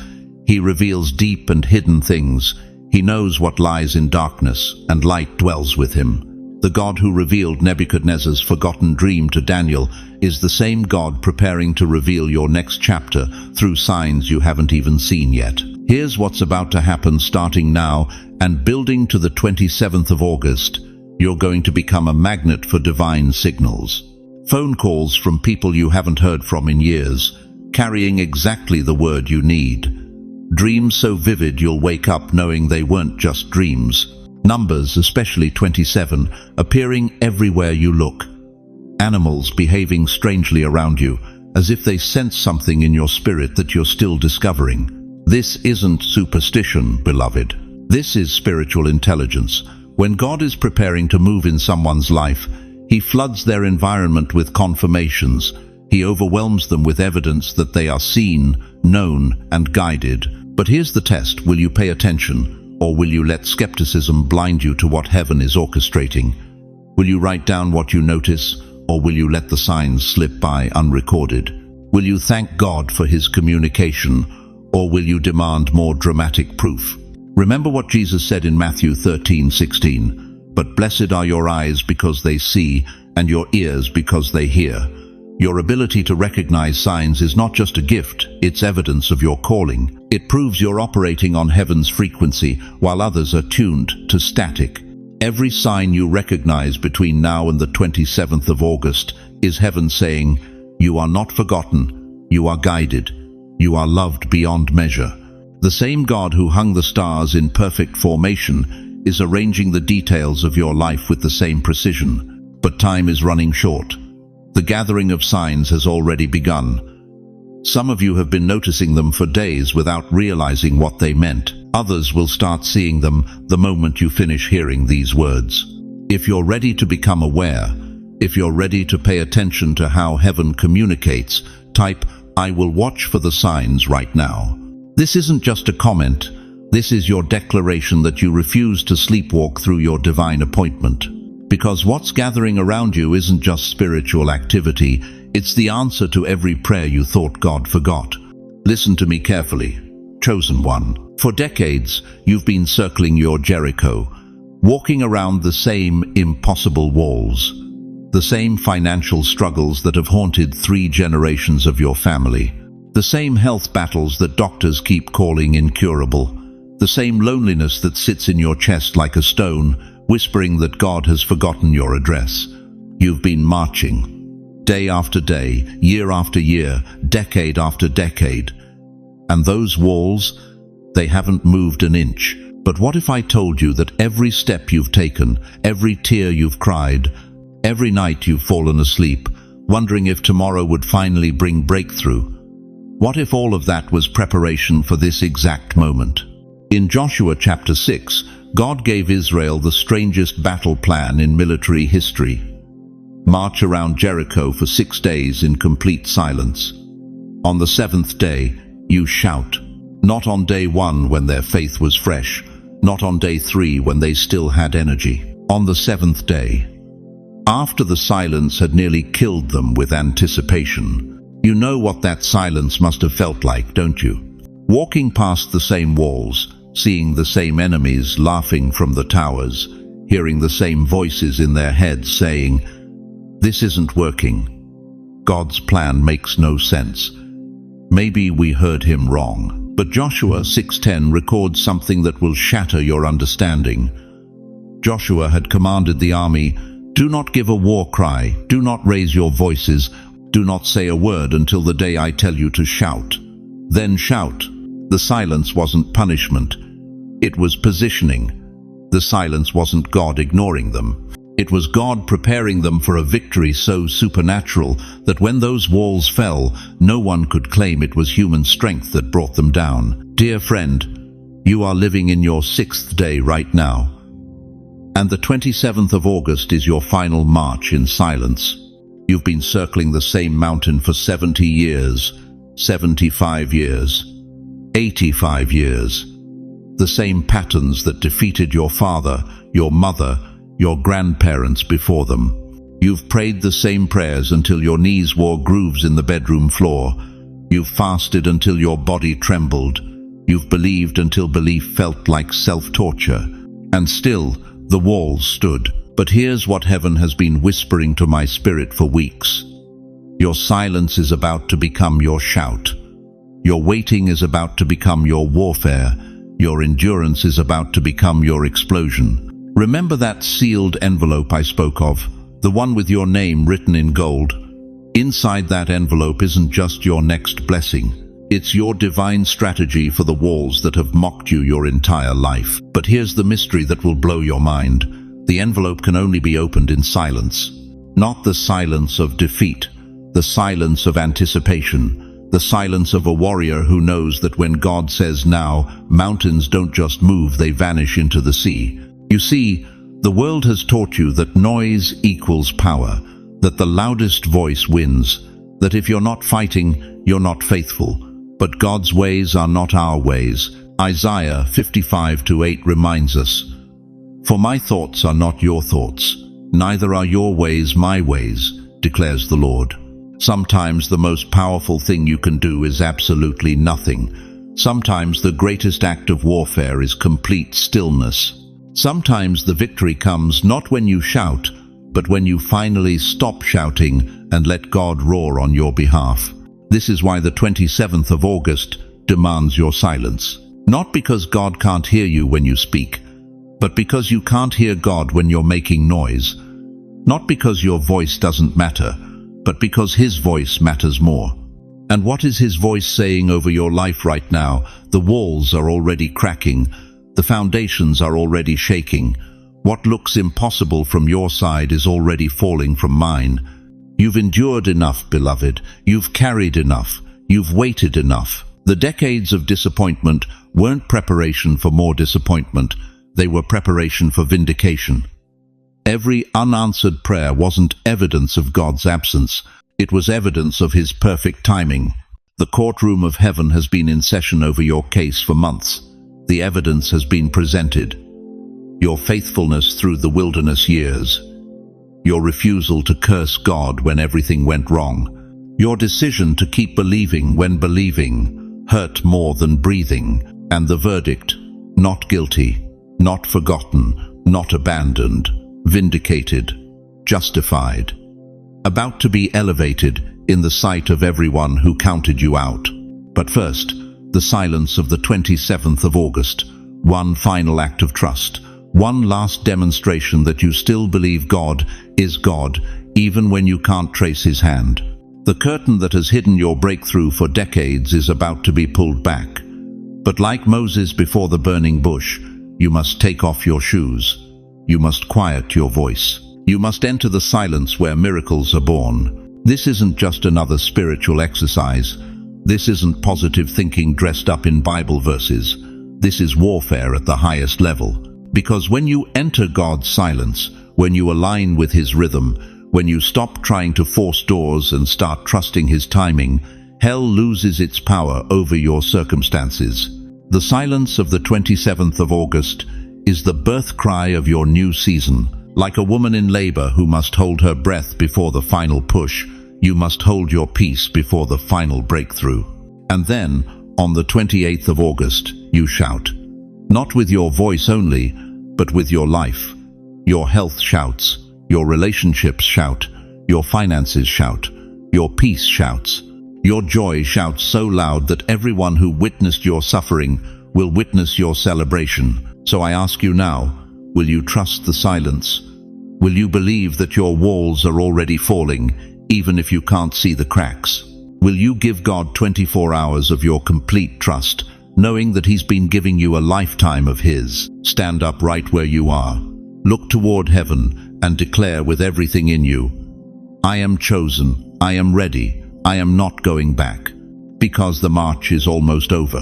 He reveals deep and hidden things. He knows what lies in darkness, and light dwells with Him. The God who revealed Nebuchadnezzar's forgotten dream to Daniel is the same God preparing to reveal your next chapter through signs you haven't even seen yet. Here's what's about to happen starting now and building to the 27th of August. You're going to become a magnet for divine signals. Phone calls from people you haven't heard from in years, carrying exactly the word you need. Dreams so vivid you'll wake up knowing they weren't just dreams. Numbers, especially 27, appearing everywhere you look. Animals behaving strangely around you, as if they sense something in your spirit that you're still discovering. This isn't superstition, beloved. This is spiritual intelligence. When God is preparing to move in someone's life, He floods their environment with confirmations. He overwhelms them with evidence that they are seen, known, and guided. But here's the test. Will you pay attention? Or will you let skepticism blind you to what heaven is orchestrating? Will you write down what you notice, or will you let the signs slip by unrecorded? Will you thank God for His communication, or will you demand more dramatic proof? Remember what Jesus said in Matthew 13:16, "But blessed are your eyes because they see, and your ears because they hear." Your ability to recognize signs is not just a gift, it's evidence of your calling. It proves you're operating on heaven's frequency while others are tuned to static. Every sign you recognize between now and the 27th of August is heaven saying, you are not forgotten, you are guided, you are loved beyond measure. The same God who hung the stars in perfect formation is arranging the details of your life with the same precision. But time is running short. The gathering of signs has already begun. Some of you have been noticing them for days without realizing what they meant. Others will start seeing them the moment you finish hearing these words. If you're ready to become aware, if you're ready to pay attention to how heaven communicates, type, "I will watch for the signs" right now. This isn't just a comment. This is your declaration that you refuse to sleepwalk through your divine appointment. Because what's gathering around you isn't just spiritual activity, it's the answer to every prayer you thought God forgot. Listen to me carefully, chosen one. For decades, you've been circling your Jericho, walking around the same impossible walls, the same financial struggles that have haunted 3 generations of your family, the same health battles that doctors keep calling incurable, the same loneliness that sits in your chest like a stone, whispering that God has forgotten your address. You've been marching, day after day, year after year, decade after decade. And those walls, they haven't moved an inch. But what if I told you that every step you've taken, every tear you've cried, every night you've fallen asleep, wondering if tomorrow would finally bring breakthrough? What if all of that was preparation for this exact moment? In Joshua chapter 6, God gave Israel the strangest battle plan in military history. March around Jericho for 6 days in complete silence. On the seventh day, you shout. Not on day one when their faith was fresh, not on day three when they still had energy. On the seventh day, after the silence had nearly killed them with anticipation. You know what that silence must have felt like, don't you? Walking past the same walls, seeing the same enemies laughing from the towers, hearing the same voices in their heads saying, "This isn't working. God's plan makes no sense. Maybe we heard him wrong." But Joshua 6:10 records something that will shatter your understanding. Joshua had commanded the army, "Do not give a war cry, do not raise your voices, do not say a word until the day I tell you to shout. Then shout." The silence wasn't punishment, it was positioning. The silence wasn't God ignoring them. It was God preparing them for a victory so supernatural that when those walls fell, no one could claim it was human strength that brought them down. Dear friend, you are living in your sixth day right now. And the 27th of August is your final march in silence. You've been circling the same mountain for 70 years, 75 years, 85 years. The same patterns that defeated your father, your mother, your grandparents before them. You've prayed the same prayers until your knees wore grooves in the bedroom floor. You've fasted until your body trembled. You've believed until belief felt like self-torture. And still, the walls stood. But here's what heaven has been whispering to my spirit for weeks. Your silence is about to become your shout. Your waiting is about to become your warfare. Your endurance is about to become your explosion. Remember that sealed envelope I spoke of, the one with your name written in gold? Inside that envelope isn't just your next blessing. It's your divine strategy for the walls that have mocked you your entire life. But here's the mystery that will blow your mind. The envelope can only be opened in silence. Not the silence of defeat, the silence of anticipation, the silence of a warrior who knows that when God says now, mountains don't just move, they vanish into the sea. You see, the world has taught you that noise equals power, that the loudest voice wins, that if you're not fighting, you're not faithful. But God's ways are not our ways. Isaiah 55:8 reminds us, "For my thoughts are not your thoughts, neither are your ways my ways, declares the Lord." Sometimes the most powerful thing you can do is absolutely nothing. Sometimes the greatest act of warfare is complete stillness. Sometimes the victory comes not when you shout, but when you finally stop shouting and let God roar on your behalf. This is why the 27th of August demands your silence. Not because God can't hear you when you speak, but because you can't hear God when you're making noise. Not because your voice doesn't matter, but because His voice matters more. And what is His voice saying over your life right now? The walls are already cracking. The foundations are already shaking. What looks impossible from your side is already falling from mine. You've endured enough, beloved. You've carried enough. You've waited enough. The decades of disappointment weren't preparation for more disappointment. They were preparation for vindication. Every unanswered prayer wasn't evidence of God's absence. It was evidence of His perfect timing. The courtroom of heaven has been in session over your case for months. The evidence has been presented. Your faithfulness through the wilderness years. Your refusal to curse God when everything went wrong. Your decision to keep believing when believing hurt more than breathing. And the verdict, not guilty, not forgotten, not abandoned, vindicated, justified. About to be elevated in the sight of everyone who counted you out. But first, the silence of the 27th of August. One final act of trust. One last demonstration that you still believe God is God, even when you can't trace His hand. The curtain that has hidden your breakthrough for decades is about to be pulled back. But like Moses before the burning bush, you must take off your shoes. You must quiet your voice. You must enter the silence where miracles are born. This isn't just another spiritual exercise. This isn't positive thinking dressed up in Bible verses. This is warfare at the highest level. Because when you enter God's silence, when you align with His rhythm, when you stop trying to force doors and start trusting His timing, hell loses its power over your circumstances. The silence of the 27th of August is the birth cry of your new season. Like a woman in labor who must hold her breath before the final push, you must hold your peace before the final breakthrough. And then, on the 28th of August, you shout. Not with your voice only, but with your life. Your health shouts, your relationships shout, your finances shout, your peace shouts. Your joy shouts so loud that everyone who witnessed your suffering will witness your celebration. So I ask you now, will you trust the silence? Will you believe that your walls are already falling, even if you can't see the cracks? Will you give God 24 hours of your complete trust, knowing that He's been giving you a lifetime of His? Stand up right where you are. Look toward heaven and declare with everything in you, I am chosen, I am ready, I am not going back, because the march is almost over.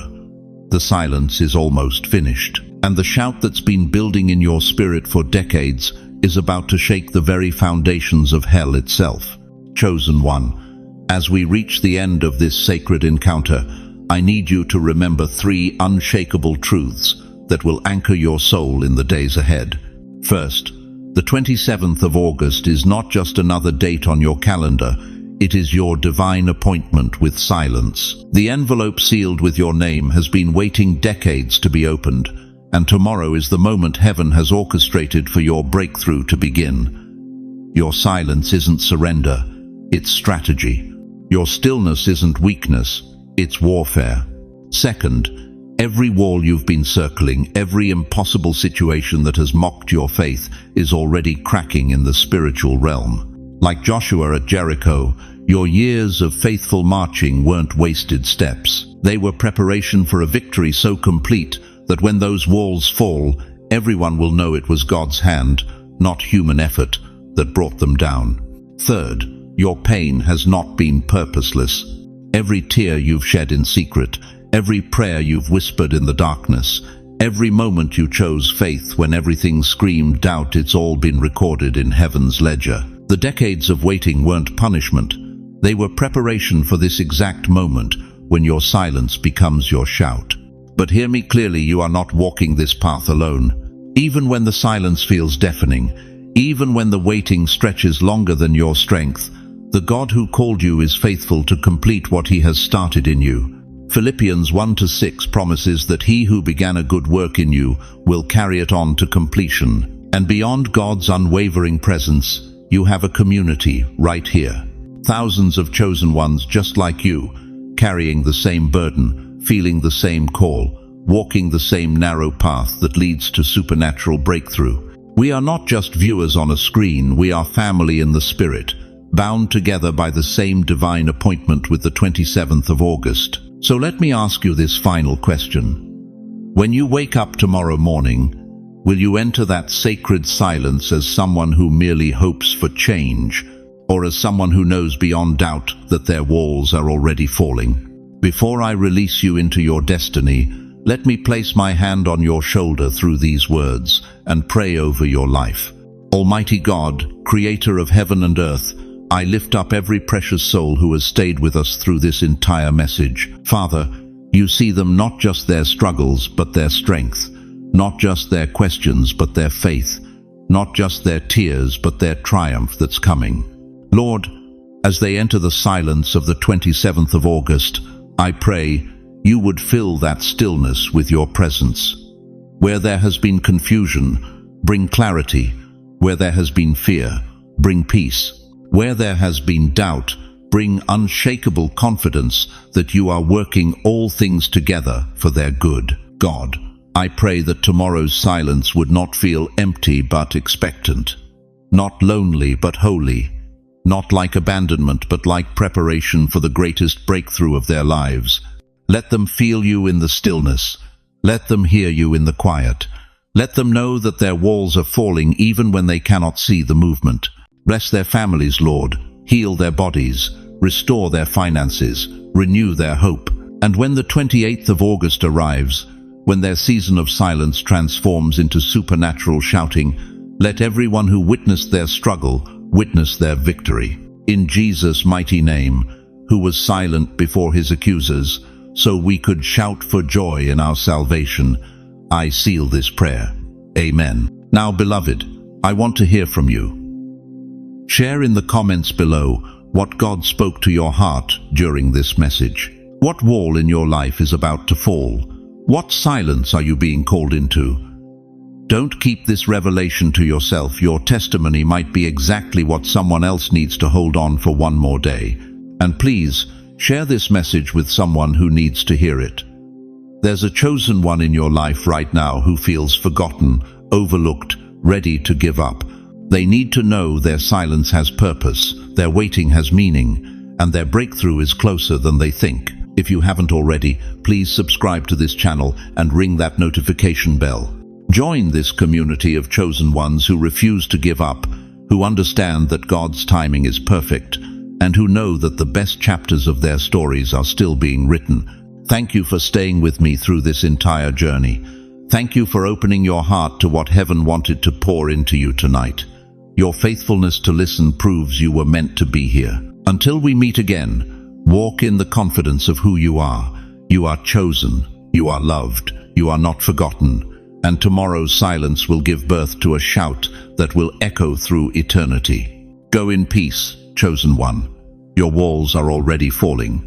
The silence is almost finished, and the shout that's been building in your spirit for decades is about to shake the very foundations of hell itself. Chosen one, as we reach the end of this sacred encounter, I need you to remember 3 unshakable truths that will anchor your soul in the days ahead. First, the 27th of August is not just another date on your calendar. It is your divine appointment with silence. The envelope sealed with your name has been waiting decades to be opened, and tomorrow is the moment heaven has orchestrated for your breakthrough to begin. Your silence isn't surrender, it's strategy. Your stillness isn't weakness, it's warfare. Second, every wall you've been circling, every impossible situation that has mocked your faith is already cracking in the spiritual realm. Like Joshua at Jericho, your years of faithful marching weren't wasted steps. They were preparation for a victory so complete that when those walls fall, everyone will know it was God's hand, not human effort, that brought them down. Third, your pain has not been purposeless. Every tear you've shed in secret, every prayer you've whispered in the darkness, every moment you chose faith when everything screamed doubt, it's all been recorded in heaven's ledger. The decades of waiting weren't punishment. They were preparation for this exact moment when your silence becomes your shout. But hear me clearly, you are not walking this path alone. Even when the silence feels deafening, even when the waiting stretches longer than your strength, the God who called you is faithful to complete what He has started in you. Philippians 1-6 promises that He who began a good work in you will carry it on to completion. And beyond God's unwavering presence, you have a community right here. Thousands of chosen ones just like you, carrying the same burden, feeling the same call, walking the same narrow path that leads to supernatural breakthrough. We are not just viewers on a screen, we are family in the spirit, bound together by the same divine appointment with the 27th of August. So let me ask you this final question. When you wake up tomorrow morning, will you enter that sacred silence as someone who merely hopes for change, or as someone who knows beyond doubt that their walls are already falling? Before I release you into your destiny, let me place my hand on your shoulder through these words and pray over your life. Almighty God, creator of heaven and earth, I lift up every precious soul who has stayed with us through this entire message. Father, you see them, not just their struggles, but their strength. Not just their questions, but their faith. Not just their tears, but their triumph that's coming. Lord, as they enter the silence of the 27th of August, I pray you would fill that stillness with your presence. Where there has been confusion, bring clarity. Where there has been fear, bring peace. Where there has been doubt, bring unshakable confidence that you are working all things together for their good. God, I pray that tomorrow's silence would not feel empty but expectant, not lonely but holy, not like abandonment but like preparation for the greatest breakthrough of their lives. Let them feel you in the stillness. Let them hear you in the quiet. Let them know that their walls are falling even when they cannot see the movement. Bless their families, Lord. Heal their bodies. Restore their finances. Renew their hope. And when the 28th of August arrives, when their season of silence transforms into supernatural shouting, let everyone who witnessed their struggle witness their victory. In Jesus' mighty name, who was silent before his accusers, so we could shout for joy in our salvation. I seal this prayer. Amen. Now, beloved, I want to hear from you. Share in the comments below what God spoke to your heart during this message. What wall in your life is about to fall? What silence are you being called into? Don't keep this revelation to yourself. Your testimony might be exactly what someone else needs to hold on for one more day. And please, share this message with someone who needs to hear it. There's a chosen one in your life right now who feels forgotten, overlooked, ready to give up. They need to know their silence has purpose, their waiting has meaning, and their breakthrough is closer than they think. If you haven't already, please subscribe to this channel and ring that notification bell. Join this community of chosen ones who refuse to give up, who understand that God's timing is perfect, and who know that the best chapters of their stories are still being written. Thank you for staying with me through this entire journey. Thank you for opening your heart to what heaven wanted to pour into you tonight. Your faithfulness to listen proves you were meant to be here. Until we meet again, walk in the confidence of who you are. You are chosen, you are loved, you are not forgotten, and tomorrow's silence will give birth to a shout that will echo through eternity. Go in peace, chosen one. Your walls are already falling.